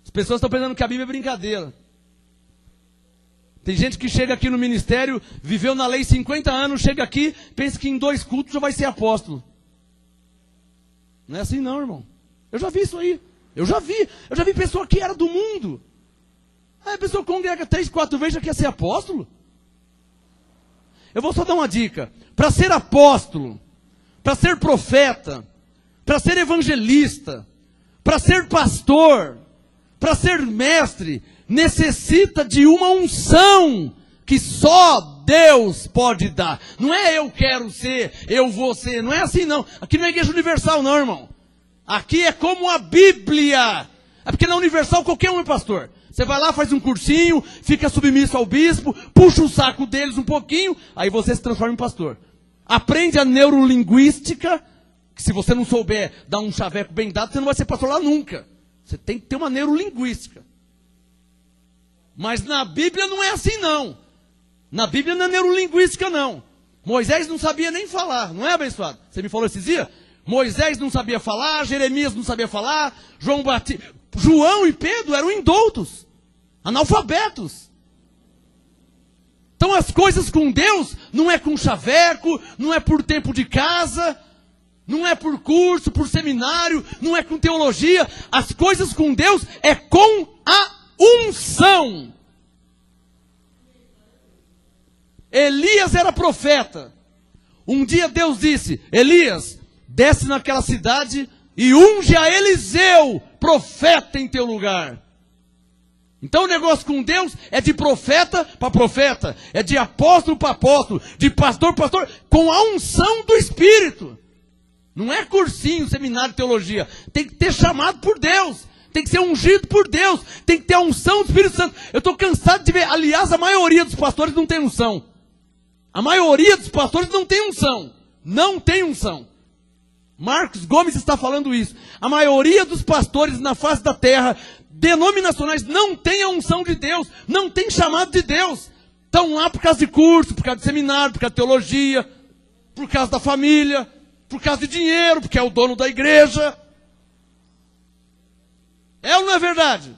As pessoas estão pensando que a Bíblia é brincadeira. Tem gente que chega aqui no ministério, viveu na lei 50 anos, chega aqui, pensa que em 2 cultos já vai ser apóstolo. Não é assim não, irmão. Eu já vi isso aí. Eu já vi pessoa que era do mundo. Aí a pessoa congrega 3, 4 vezes, já quer ser apóstolo. Eu vou só dar uma dica. Para ser apóstolo, para ser profeta, para ser evangelista, para ser pastor, para ser mestre, necessita de uma unção que só Deus pode dar. Não é eu quero ser, eu vou ser. Não é assim não. Aqui não é igreja universal não, irmão. Aqui é como a Bíblia. É porque na universal qualquer um é pastor. Você vai lá, faz um cursinho, fica submisso ao bispo, puxa o saco deles um pouquinho, aí você se transforma em pastor. Aprende a neurolinguística, que se você não souber dar um chaveco bem dado, você não vai ser pastor lá nunca. Você tem que ter uma neurolinguística. Mas na Bíblia não é assim não. Na Bíblia não é neurolinguística não. Moisés não sabia nem falar, não é, abençoado? Você me falou esses dias? Moisés não sabia falar, Jeremias não sabia falar, João e Pedro eram indoutos, analfabetos. Então as coisas com Deus não é com chaveco, não é por tempo de casa, não é por curso, por seminário, não é com teologia. As coisas com Deus é com a unção. Elias era profeta. Um dia Deus disse: Elias, desce naquela cidade e unge a Eliseu, profeta em teu lugar. Então o negócio com Deus é de profeta para profeta, é de apóstolo para apóstolo, de pastor para pastor, com a unção do Espírito. Não é cursinho, seminário de teologia. Tem que ter chamado por Deus. Tem que ser ungido por Deus. Tem que ter a unção do Espírito Santo. Eu estou cansado de ver. Aliás, a maioria dos pastores não tem unção. A maioria dos pastores não tem unção. Não tem unção. Marcos Gomes está falando isso. A maioria dos pastores na face da terra, denominacionais, não tem a unção de Deus. Não tem chamado de Deus. Estão lá por causa de curso, por causa de seminário, por causa de teologia, por causa da família, por causa de dinheiro, porque é o dono da igreja. É ou não é verdade?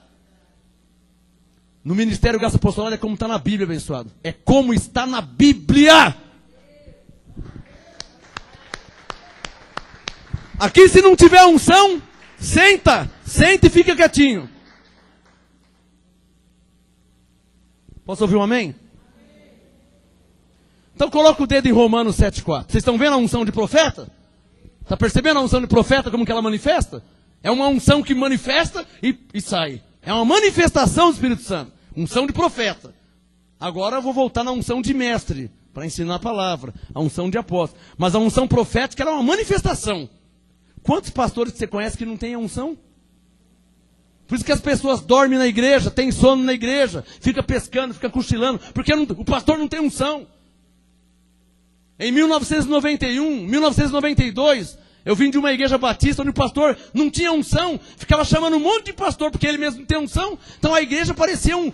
No ministério Graça Apostolada é como está na Bíblia, abençoado. É como está na Bíblia. Aqui, se não tiver unção, senta e fica quietinho. Posso ouvir um amém? Então coloca o dedo em Romanos 7,4. Vocês estão vendo a unção de profeta? Está percebendo a unção de profeta como que ela manifesta? É uma unção que manifesta e sai. É uma manifestação do Espírito Santo. Unção de profeta. Agora eu vou voltar na unção de mestre, para ensinar a palavra. A unção de apóstolo. Mas a unção profética ela é uma manifestação. Quantos pastores que você conhece que não tem a unção? Por isso que as pessoas dormem na igreja, têm sono na igreja, fica pescando, fica cochilando, porque o pastor não tem unção. Em 1991, 1992, eu vim de uma igreja batista onde o pastor não tinha unção, ficava chamando um monte de pastor, porque ele mesmo não tem unção. Então a igreja parecia um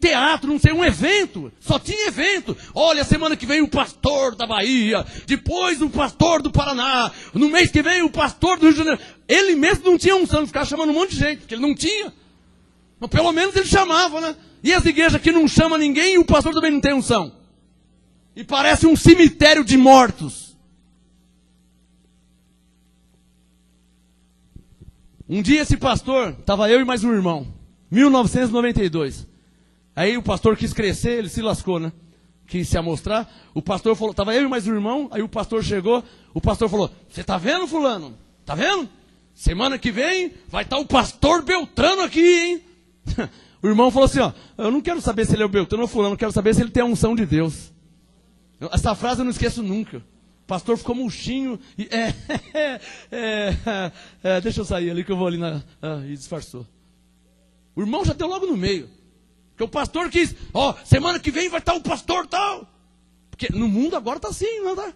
teatro, não sei, um evento. Só tinha evento. Olha, semana que vem o pastor da Bahia, depois o pastor do Paraná, no mês que vem o pastor do Rio de Janeiro. Ele mesmo não tinha unção, ficava chamando um monte de gente, porque ele não tinha. Mas pelo menos ele chamava, né? E as igrejas que não chamam ninguém e o pastor também não tem unção. E parece um cemitério de mortos. Um dia esse pastor, estava eu e mais um irmão, 1992. Aí o pastor quis crescer, ele se lascou, né? Quis se amostrar. O pastor falou, estava eu e mais um irmão, aí o pastor chegou, o pastor falou: você está vendo, fulano? Está vendo? Semana que vem vai estar o pastor Beltrano aqui, hein? O irmão falou assim, ó, eu não quero saber se ele é o Beltrano ou fulano, eu quero saber se ele tem a unção de Deus. Essa frase eu não esqueço nunca. O pastor ficou murchinho e deixa eu sair ali que eu vou ali e disfarçou. O irmão já deu logo no meio. Porque o pastor quis, semana que vem vai estar o pastor tal. Porque no mundo agora está assim, não tá?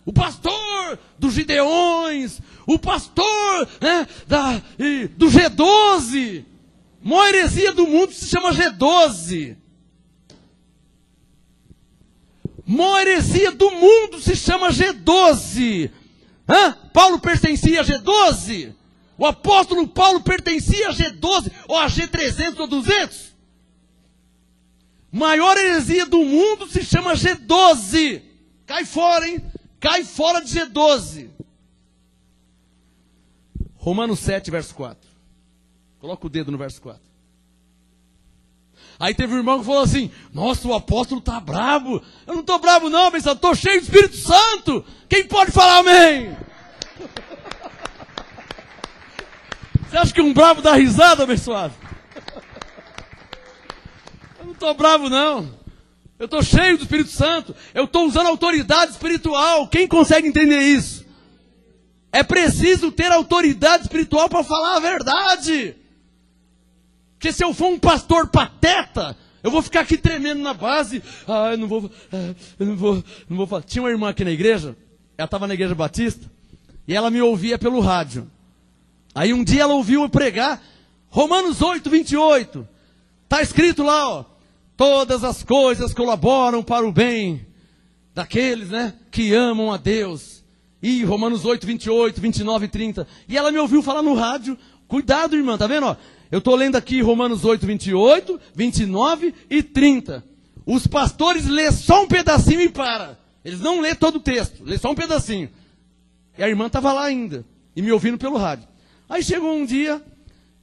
O pastor dos Gideões, o pastor do G12. A maior heresia do mundo se chama G12. Maior heresia do mundo se chama G12. Paulo pertencia a G12? O apóstolo Paulo pertencia a G12 ou a G300 ou 200? Maior heresia do mundo se chama G12. Cai fora, hein? Cai fora de G12. Romanos 7, verso 4. Coloca o dedo no verso 4. Aí teve um irmão que falou assim: nossa, o apóstolo está bravo. Eu não estou bravo não, mas eu estou cheio do Espírito Santo. Quem pode falar amém? Você acha que um bravo dá risada, abençoado? Eu não estou bravo não. Eu estou cheio do Espírito Santo. Eu estou usando autoridade espiritual. Quem consegue entender isso? É preciso ter autoridade espiritual para falar a verdade. Porque se eu for um pastor pateta, eu vou ficar aqui tremendo na base. Eu não vou falar. Tinha uma irmã aqui na igreja, ela estava na igreja batista, e ela me ouvia pelo rádio. Aí um dia ela ouviu eu pregar, Romanos 8, 28. Está escrito lá, todas as coisas colaboram para o bem daqueles, né, que amam a Deus. E Romanos 8, 28, 29 e 30. E ela me ouviu falar no rádio. Cuidado, irmã, tá vendo? Ó, eu estou lendo aqui Romanos 8, 28, 29 e 30. Os pastores lê só um pedacinho e para. Eles não lê todo o texto, lê só um pedacinho. E a irmã estava lá ainda, e me ouvindo pelo rádio. Aí chegou um dia,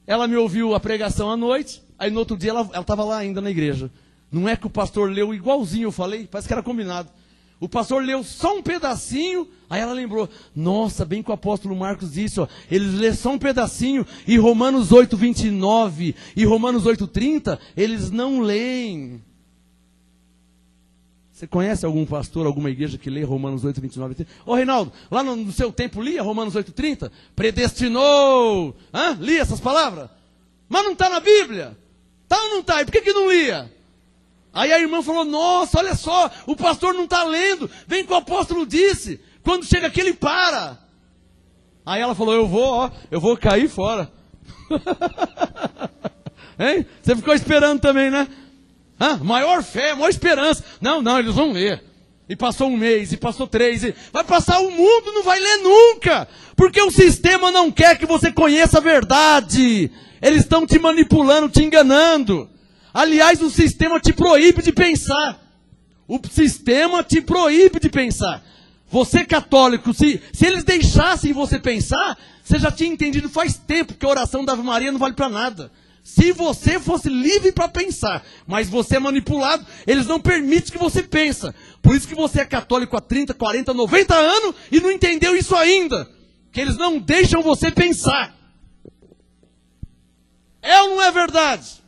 ela me ouviu a pregação à noite, aí no outro dia ela estava lá ainda na igreja. Não é que o pastor leu igualzinho eu falei, parece que era combinado. O pastor leu só um pedacinho, aí ela lembrou, nossa, bem que o apóstolo Marcos disse, ó, eles lê só um pedacinho, e Romanos 8, 29 e Romanos 8, 30, eles não leem. Você conhece algum pastor, alguma igreja que lê Romanos 8, 29 e 30? Ô Reinaldo, lá no seu tempo lia Romanos 8, 30? Predestinou, lia essas palavras? Mas não está na Bíblia? Tá ou não está? E por que não lia? Aí a irmã falou, nossa, olha só, o pastor não está lendo, vem que o apóstolo disse, quando chega aqui ele para. Aí ela falou, eu vou cair fora. Hein? Você ficou esperando também, né? Maior fé, maior esperança. Não, eles vão ler. E passou um mês, e passou 3, e vai passar o mundo, não vai ler nunca. Porque o sistema não quer que você conheça a verdade. Eles estão te manipulando, te enganando. Aliás, o sistema te proíbe de pensar. O sistema te proíbe de pensar. Você católico, se eles deixassem você pensar, você já tinha entendido faz tempo que a oração da Ave Maria não vale para nada. Se você fosse livre para pensar, mas você é manipulado, eles não permitem que você pense. Por isso que você é católico há 30, 40, 90 anos e não entendeu isso ainda. Que eles não deixam você pensar. É ou não é verdade?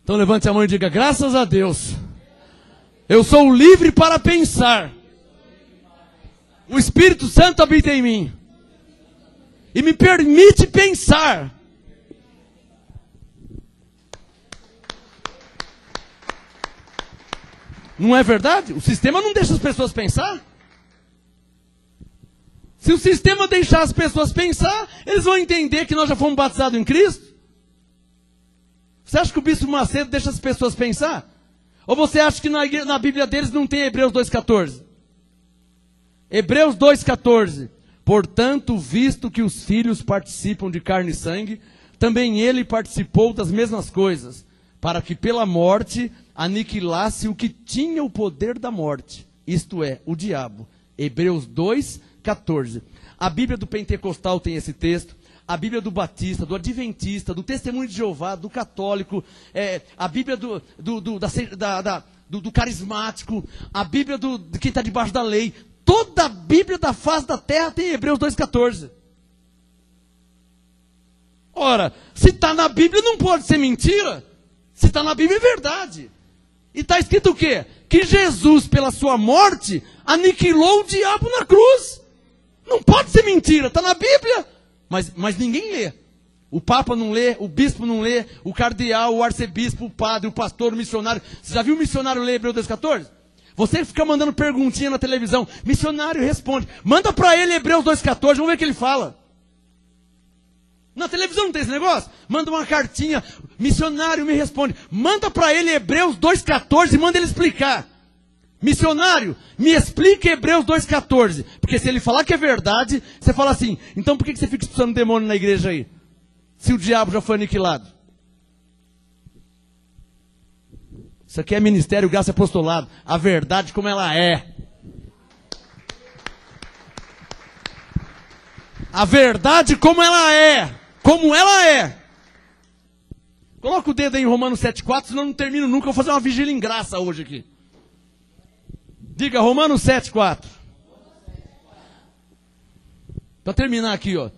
Então levante a mão e diga, graças a Deus, eu sou livre para pensar. O Espírito Santo habita em mim. E me permite pensar. Não é verdade? O sistema não deixa as pessoas pensar. Se o sistema deixar as pessoas pensar, eles vão entender que nós já fomos batizados em Cristo. Você acha que o Bispo Macedo deixa as pessoas pensar? Ou você acha que na Bíblia deles não tem Hebreus 2,14? Hebreus 2,14. Portanto, visto que os filhos participam de carne e sangue, também ele participou das mesmas coisas, para que pela morte aniquilasse o que tinha o poder da morte, isto é, o diabo. Hebreus 2,14. A Bíblia do Pentecostal tem esse texto, a Bíblia do Batista, do Adventista, do Testemunho de Jeová, do Católico, a Bíblia do Carismático, a Bíblia de quem está debaixo da lei. Toda a Bíblia da face da terra tem Hebreus 2,14. Ora, se está na Bíblia não pode ser mentira. Se está na Bíblia é verdade. E está escrito o quê? Que Jesus, pela sua morte, aniquilou o diabo na cruz. Não pode ser mentira, está na Bíblia. Mas ninguém lê. O Papa não lê, o Bispo não lê, o Cardeal, o Arcebispo, o Padre, o Pastor, o Missionário. Você já viu o missionário ler Hebreus 2,14? Você fica mandando perguntinha na televisão, missionário responde. Manda para ele Hebreus 2,14, vamos ver o que ele fala. Na televisão não tem esse negócio? Manda uma cartinha, missionário me responde. Manda para ele Hebreus 2,14 e manda ele explicar. Missionário, me explica Hebreus 2,14. Porque se ele falar que é verdade, você fala assim, então por que você fica expulsando demônio na igreja aí? Se o diabo já foi aniquilado. Isso aqui é ministério, graça e apostolado. A verdade como ela é. A verdade como ela é. Como ela é. Coloca o dedo aí em Romanos 7,4, senão eu não termino nunca. Eu vou fazer uma vigília em graça hoje aqui. Diga Romanos 7,4. Para terminar aqui, ó.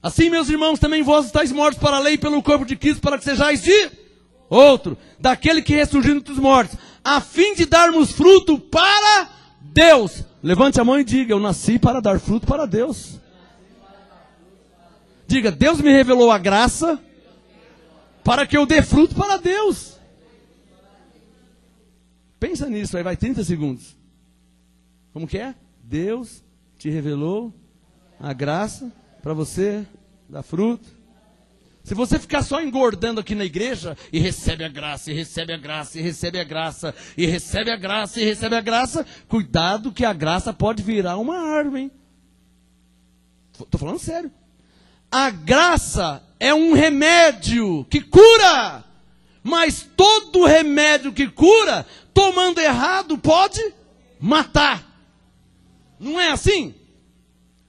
Assim, meus irmãos, também vós estáis mortos para a lei pelo corpo de Cristo, para que sejais de outro, daquele que ressurgiu dos mortos, a fim de darmos fruto para Deus. Levante a mão e diga, eu nasci para dar fruto para Deus. Diga, Deus me revelou a graça para que eu dê fruto para Deus. Pensa nisso, aí vai 30 segundos. Como que é? Deus te revelou a graça para você dar fruto. Se você ficar só engordando aqui na igreja, e recebe a graça, e recebe a graça, e recebe a graça, e recebe a graça, e recebe a graça, cuidado que a graça pode virar uma árvore, hein? Estou falando sério. A graça é um remédio que cura, mas todo remédio que cura, tomando errado, pode matar. Não é assim?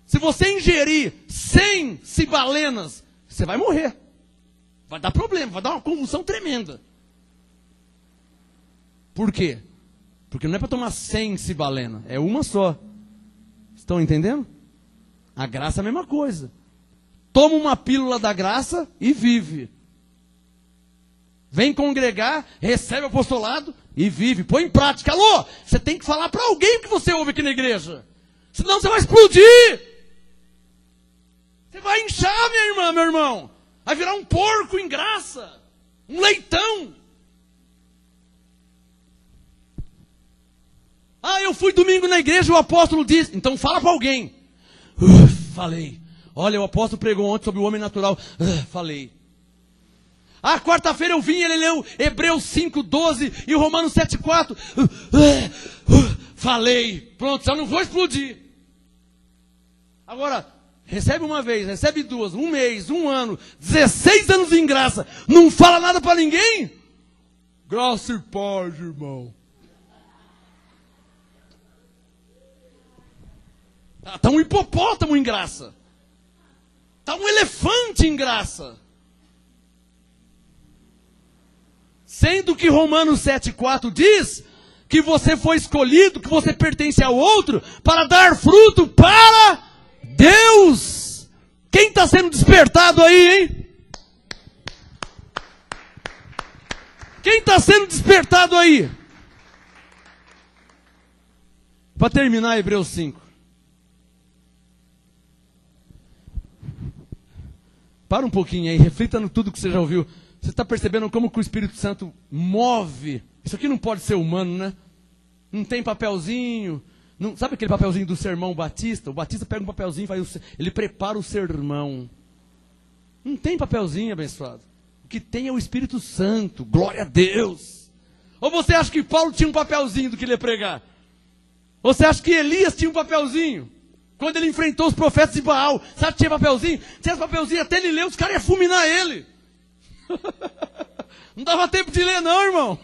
Se você ingerir 100 cibalenas, você vai morrer. Vai dar problema, vai dar uma convulsão tremenda. Por quê? Porque não é para tomar 100 cibalenas, é uma só. Estão entendendo? A graça é a mesma coisa. Toma uma pílula da graça e vive. Vem congregar, recebe o apostolado e vive. Põe em prática. Alô, você tem que falar para alguém o que você ouve aqui na igreja. Senão você vai explodir. Você vai inchar, minha irmã, meu irmão. Vai virar um porco em graça. Um leitão. Ah, eu fui domingo na igreja, o apóstolo disse. Então fala para alguém. Falei. Olha, o apóstolo pregou ontem sobre o homem natural. Falei. Ah, quarta-feira eu vim, ele leu Hebreus 5:12 e Romanos 7:4. Falei. Pronto, já não vou explodir. Agora, recebe uma vez, recebe duas, um mês, um ano, 16 anos em graça. Não fala nada para ninguém? Graça e paz, irmão. Está um hipopótamo em graça. Está um elefante em graça. Sendo que Romanos 7:4 diz que você foi escolhido, que você pertence ao outro, para dar fruto para Deus. Quem está sendo despertado aí, hein? Quem está sendo despertado aí? Para terminar, Hebreus 5. Para um pouquinho aí, reflita no tudo que você já ouviu. Você está percebendo como que o Espírito Santo move? Isso aqui não pode ser humano, né? Não tem papelzinho. Não, sabe aquele papelzinho do sermão Batista? O Batista pega um papelzinho e ele prepara o sermão. Não tem papelzinho, abençoado. O que tem é o Espírito Santo. Glória a Deus. Ou você acha que Paulo tinha um papelzinho do que ele ia pregar? Ou você acha que Elias tinha um papelzinho? Quando ele enfrentou os profetas de Baal, sabe que tinha papelzinho? Tinha papelzinho, até ele ler, os caras iam fulminar ele. Não dava tempo de ler não, irmão.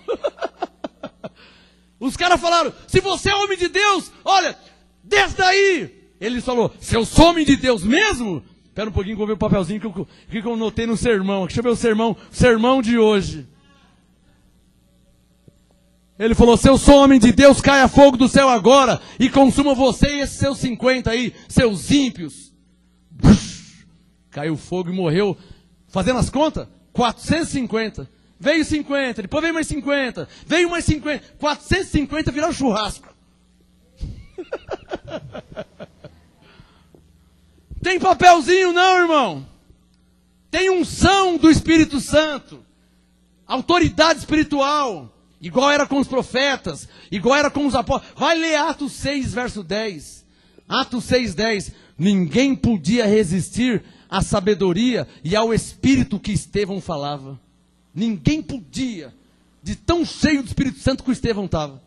Os caras falaram, se você é homem de Deus, olha, desce daí. Ele falou, se eu sou homem de Deus mesmo? Espera um pouquinho que eu vou ver o papelzinho que eu notei no sermão. Deixa eu ver o sermão de hoje. Ele falou, se eu sou homem de Deus, caia fogo do céu agora e consuma você e esses seus 50 aí, seus ímpios. Caiu fogo e morreu. Fazendo as contas, 450. Veio 50, depois veio mais 50. Veio mais 50. 450 viraram churrasco. Tem papelzinho não, irmão. Tem unção do Espírito Santo. Autoridade espiritual. Igual era com os profetas, igual era com os apóstolos. Vai ler Atos 6, verso 10. Atos 6, 10. Ninguém podia resistir à sabedoria e ao Espírito que Estevão falava. Ninguém podia, de tão cheio do Espírito Santo que o Estevão estava.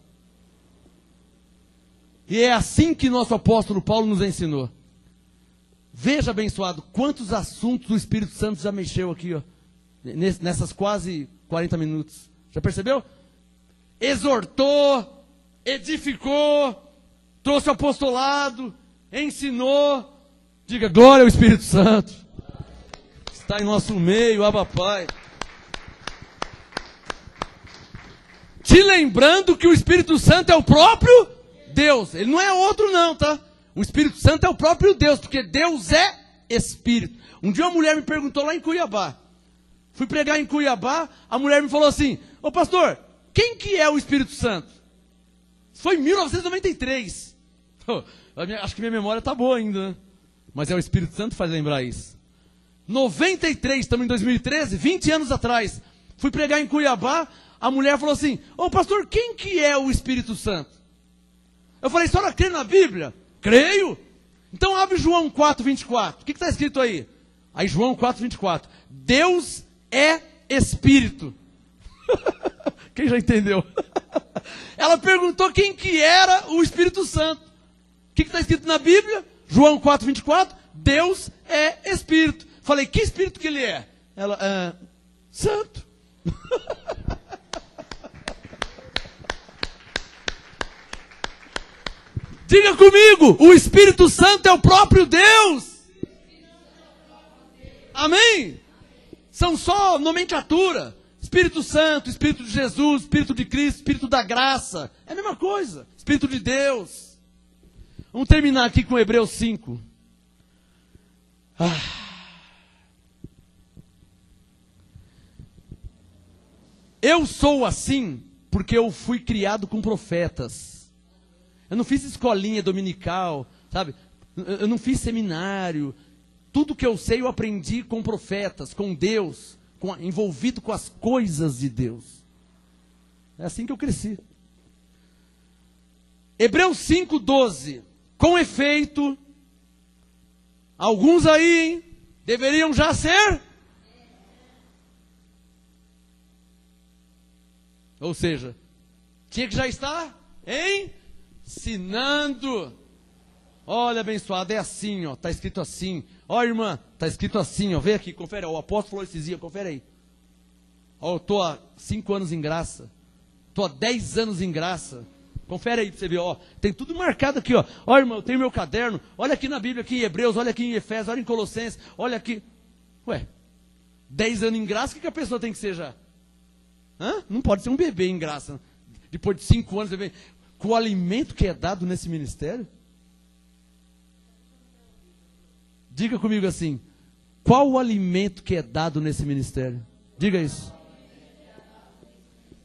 E é assim que nosso apóstolo Paulo nos ensinou. Veja, abençoado, quantos assuntos o Espírito Santo já mexeu aqui, ó, nessas quase 40 minutos. Já percebeu? Exortou, edificou, trouxe o apostolado, ensinou. Diga glória ao Espírito Santo. Está em nosso meio, Abba Pai. Te lembrando que o Espírito Santo é o próprio Deus. Ele não é outro não, tá? O Espírito Santo é o próprio Deus, porque Deus é Espírito. Um dia uma mulher me perguntou lá em Cuiabá. Fui pregar em Cuiabá, a mulher me falou assim, ô pastor, quem que é o Espírito Santo? Foi em 1993. Acho que minha memória está boa ainda, né? Mas é o Espírito Santo que faz lembrar isso. 93, estamos em 2013, 20 anos atrás. Fui pregar em Cuiabá, a mulher falou assim, ô pastor, quem que é o Espírito Santo? Eu falei, a senhora crê na Bíblia? Creio. Então abre João 4:24. O que está escrito aí? Aí João 4:24. Deus é Espírito. Quem já entendeu? Ela perguntou quem que era o Espírito Santo. O que está escrito na Bíblia? João 4:24. Deus é Espírito. Falei, que Espírito que ele é? Ela, Santo. Diga comigo, o Espírito Santo é o próprio Deus. Amém? São só nomenclatura. Espírito Santo, Espírito de Jesus, Espírito de Cristo, Espírito da graça. É a mesma coisa. Espírito de Deus. Vamos terminar aqui com Hebreus 5. Eu sou assim porque eu fui criado com profetas. Eu não fiz escolinha dominical, sabe? Eu não fiz seminário. Tudo que eu sei eu aprendi com profetas, com Deus, envolvido com as coisas de Deus. É assim que eu cresci. Hebreus 5:12. Com efeito, alguns aí, hein, deveriam já ser. Ou seja, tinha que já estar ensinando. Olha, abençoado, é assim, ó, está escrito assim. Ó, irmã, está escrito assim, ó, vem aqui, confere, ó, o apóstolo falou esses dias, confere aí. Ó, eu estou há 5 anos em graça, estou há 10 anos em graça. Confere aí para você ver, ó, tem tudo marcado aqui, ó. Ó, irmão, eu tenho meu caderno, olha aqui na Bíblia, aqui em Hebreus, olha aqui em Efésios, olha em Colossenses, olha aqui. Ué, 10 anos em graça, o que a pessoa tem que ser já? Não pode ser um bebê em graça. Depois de 5 anos, bebê. Com o alimento que é dado nesse ministério? Diga comigo assim, qual o alimento que é dado nesse ministério? Diga isso.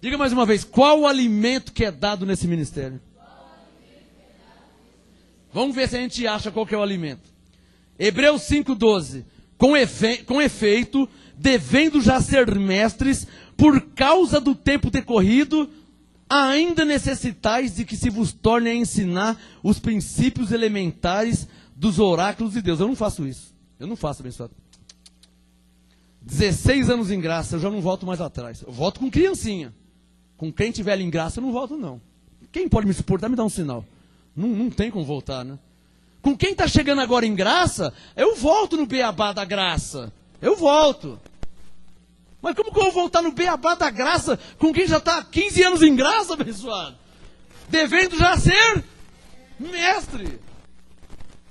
Diga mais uma vez, qual o alimento que é dado nesse ministério? Vamos ver se a gente acha qual que é o alimento. Hebreus 5:12. Com efeito, devendo já ser mestres, por causa do tempo decorrido, ainda necessitais de que se vos torne a ensinar os princípios elementares dos oráculos de Deus. Eu não faço isso. Eu não faço, abençoado. 16 anos em graça, eu já não volto mais atrás. Eu volto com criancinha. Com crente velho em graça, eu não volto, não. Quem pode me suportar, me dá um sinal. Não tem como voltar, né? Com quem está chegando agora em graça, eu volto no beabá da graça. Eu volto. Mas como que eu vou voltar no beabá da graça com quem já está há 15 anos em graça, abençoado? Devendo já ser mestre.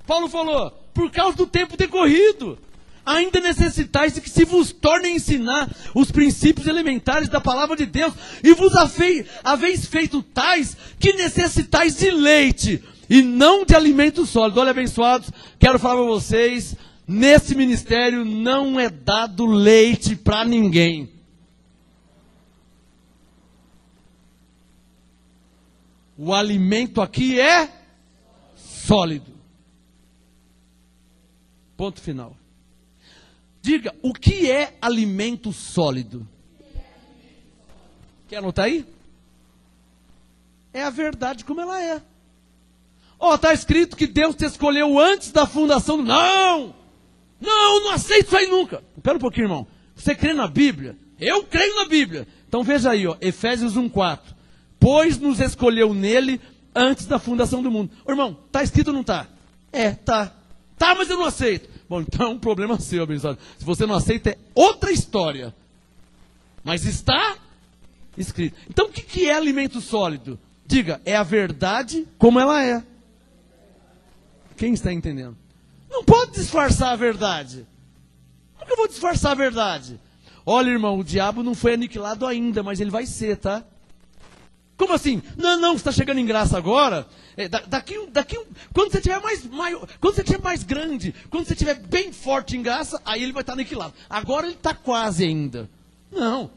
Paulo falou, por causa do tempo decorrido, ainda necessitais de que se vos torne a ensinar os princípios elementares da palavra de Deus, e vos haveis feito tais que necessitais de leite, e não de alimento sólido. Olha, abençoados, quero falar para vocês, nesse ministério não é dado leite para ninguém. O alimento aqui é sólido. Ponto final. Diga, o que é alimento sólido? Quer anotar aí? É a verdade como ela é. Ó, está escrito que Deus te escolheu antes da fundação do... Não aceito isso aí nunca. Espera um pouquinho, irmão. Você crê na Bíblia? Eu creio na Bíblia. Então veja aí, ó, Efésios 1:4. Pois nos escolheu nele antes da fundação do mundo. Ô, irmão, está escrito ou não está? Tá. Tá, mas eu não aceito. Bom, então é um problema seu, abençoado. Se você não aceita, é outra história. Mas está escrito. Então o que é alimento sólido? Diga, é a verdade como ela é. Quem está entendendo? Não pode disfarçar a verdade. Como que eu vou disfarçar a verdade? Olha, irmão, o diabo não foi aniquilado ainda, mas ele vai ser, tá? Como assim? Não, você está chegando em graça agora. Quando você tiver quando você tiver mais grande, quando você tiver bem forte em graça, aí ele vai estar aniquilado. Agora ele está quase ainda. Não.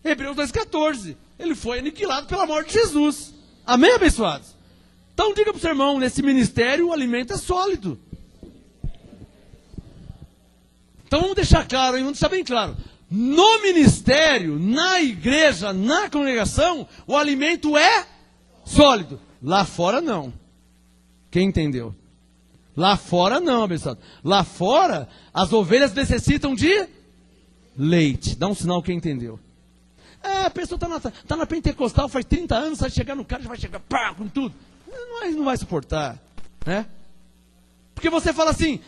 Hebreus 2:14. Ele foi aniquilado pela morte de Jesus. Amém, abençoados? Então diga para o seu irmão, nesse ministério o alimento é sólido. Então vamos deixar claro, vamos deixar bem claro. No ministério, na igreja, na congregação, o alimento é sólido. Lá fora não. Quem entendeu? Lá fora não, abençoado. Lá fora, as ovelhas necessitam de leite. Dá um sinal quem entendeu. A pessoa está na pentecostal faz 30 anos, vai chegar no cara, já vai chegar pá, com tudo. Não vai suportar, né? Porque você fala assim,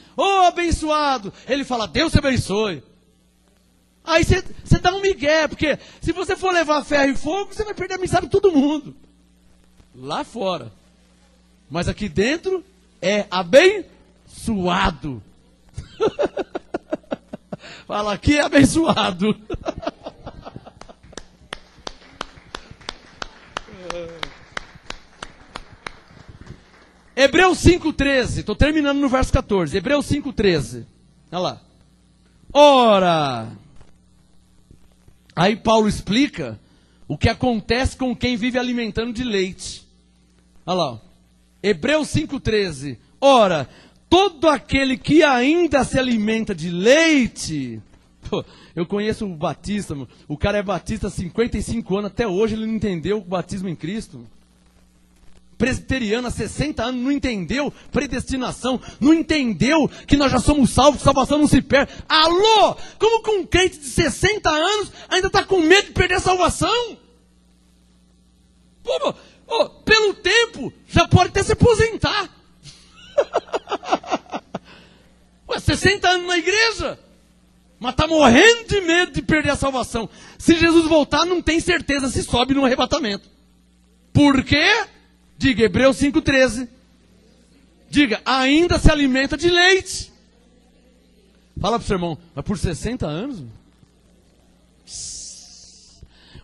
abençoado. Ele fala, Deus te abençoe. Aí você dá um migué, porque se você for levar ferro e fogo, você vai perder a amizade de todo mundo. Lá fora. Mas aqui dentro é abençoado. Fala, aqui é abençoado. Hebreus 5,13, estou terminando no verso 14, Hebreus 5,13, olha lá. Ora, aí Paulo explica o que acontece com quem vive alimentando de leite. Olha lá, Hebreus 5,13, ora, todo aquele que ainda se alimenta de leite, eu conheço o batista, o cara é batista há 55 anos, até hoje ele não entendeu o batismo em Cristo. Presbiteriano há 60 anos, não entendeu predestinação, não entendeu que nós já somos salvos, que salvação não se perde. Alô, como que um crente de 60 anos ainda está com medo de perder a salvação? Pelo tempo, já pode até se aposentar. 60 anos na igreja, mas está morrendo de medo de perder a salvação. Se Jesus voltar, não tem certeza se sobe no arrebatamento. Por quê? Diga, Hebreus 5,13. Diga, ainda se alimenta de leite. Fala para o seu irmão, mas por 60 anos?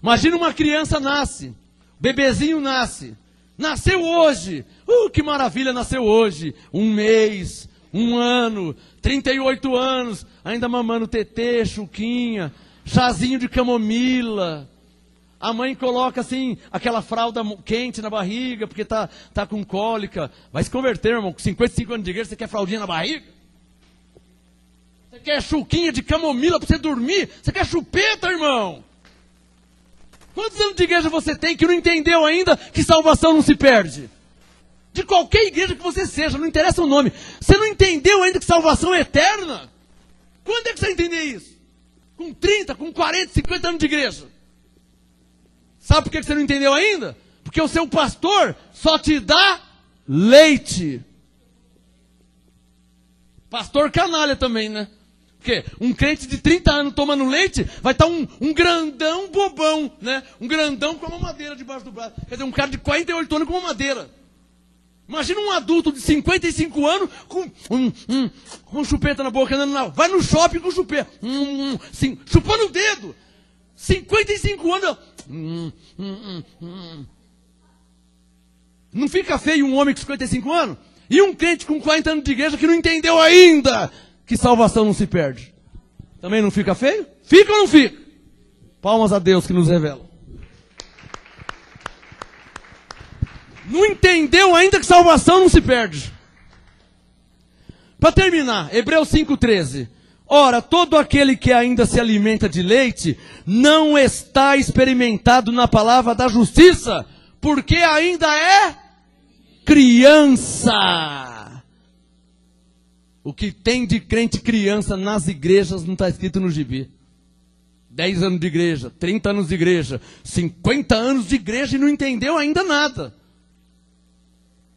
Imagina uma criança nasce, bebezinho nasce, nasceu hoje. Que maravilha, nasceu hoje. 1 mês, 1 ano, 38 anos, ainda mamando tetê, chuquinha, chazinho de camomila. A mãe coloca assim, aquela fralda quente na barriga, porque tá com cólica. Vai se converter, irmão. Com 55 anos de igreja, você quer fraldinha na barriga? Você quer chuquinha de camomila para você dormir? Você quer chupeta, irmão? Quantos anos de igreja você tem que não entendeu ainda que salvação não se perde? De qualquer igreja que você seja, não interessa o nome. Você não entendeu ainda que salvação é eterna? Quando é que você vai entender isso? Com 30, com 40, 50 anos de igreja. Sabe por que você não entendeu ainda? Porque o seu pastor só te dá leite. Pastor canalha também, né? Porque um crente de 30 anos tomando leite, vai estar um grandão bobão, né? Um grandão com uma madeira debaixo do braço. Quer dizer, um cara de 48 anos com uma madeira. Imagina um adulto de 55 anos com chupeta na boca, andando vai no shopping com chupeta. Chupando o dedo. 55 anos. Não fica feio um homem com 55 anos? E um crente com 40 anos de igreja que não entendeu ainda que salvação não se perde? Também não fica feio? Fica ou não fica? Palmas a Deus que nos revela. Não entendeu ainda que salvação não se perde. Para terminar, Hebreus 5,13. Ora, todo aquele que ainda se alimenta de leite não está experimentado na palavra da justiça, porque ainda é criança. O que tem de crente criança nas igrejas não está escrito no gibi. 10 anos de igreja, 30 anos de igreja, 50 anos de igreja e não entendeu ainda nada.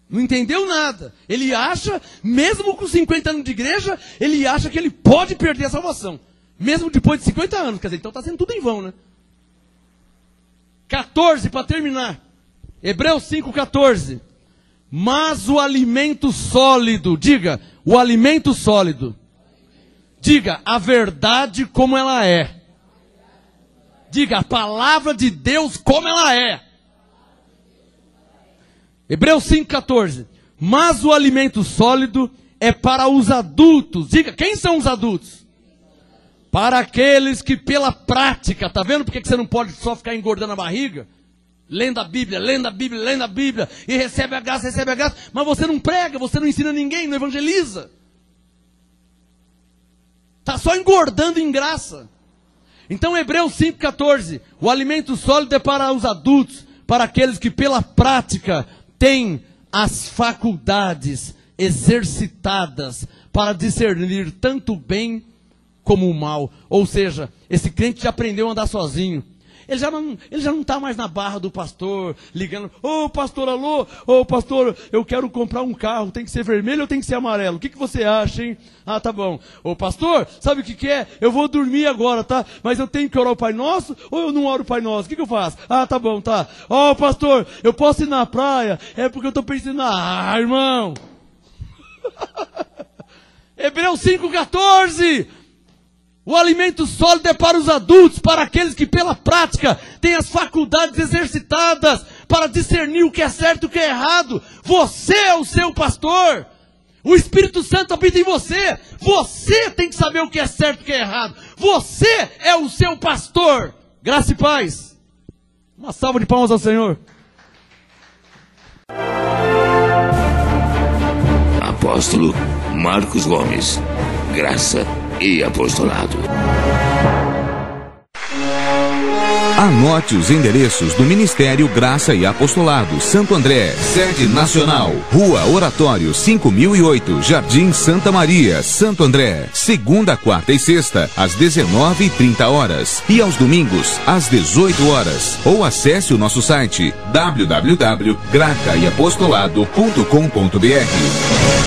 Não entendeu nada. Ele acha, mesmo com 50 anos de igreja, ele acha que ele pode perder a salvação. Mesmo depois de 50 anos. Quer dizer, então está sendo tudo em vão, né? 14, para terminar. Hebreus 5,14. Mas o alimento sólido, diga, o alimento sólido. Diga, a verdade como ela é. Diga, a palavra de Deus como ela é. Hebreus 5,14. Mas o alimento sólido é para os adultos. Diga, quem são os adultos? Para aqueles que pela prática, tá vendo porque que você não pode só ficar engordando a barriga? Lendo a Bíblia, lendo a Bíblia, lendo a Bíblia, e recebe a graça, mas você não prega, você não ensina ninguém, não evangeliza. Está só engordando em graça. Então Hebreus 5,14. O alimento sólido é para os adultos, para aqueles que pela prática têm as faculdades exercitadas para discernir tanto o bem como o mal. Ou seja, esse crente já aprendeu a andar sozinho. Ele já não está mais na barra do pastor, ligando, ô pastor, alô, ô pastor, eu quero comprar um carro, tem que ser vermelho ou tem que ser amarelo? O que você acha, hein? Ah, tá bom. Ô pastor, sabe o que é? Eu vou dormir agora, tá? Mas eu tenho que orar o Pai Nosso ou eu não oro o Pai Nosso? O que eu faço? Ah, tá bom, tá. Ô pastor, eu posso ir na praia? É porque eu estou pensando, irmão. Hebreus 5,14. O alimento sólido é para os adultos, para aqueles que pela prática têm as faculdades exercitadas para discernir o que é certo e o que é errado. Você é o seu pastor. O Espírito Santo habita em você. Você tem que saber o que é certo e o que é errado. Você é o seu pastor. Graça e paz. Uma salva de palmas ao Senhor. Apóstolo Marcos Gomes. Graça e apostolado. Anote os endereços do Ministério Graça e Apostolado Santo André, sede nacional, Rua Oratório 5008, Jardim Santa Maria, Santo André, segunda, quarta e sexta, às 19h30 e aos domingos, às 18 horas. Ou acesse o nosso site www.gracaeapostolado.com.br.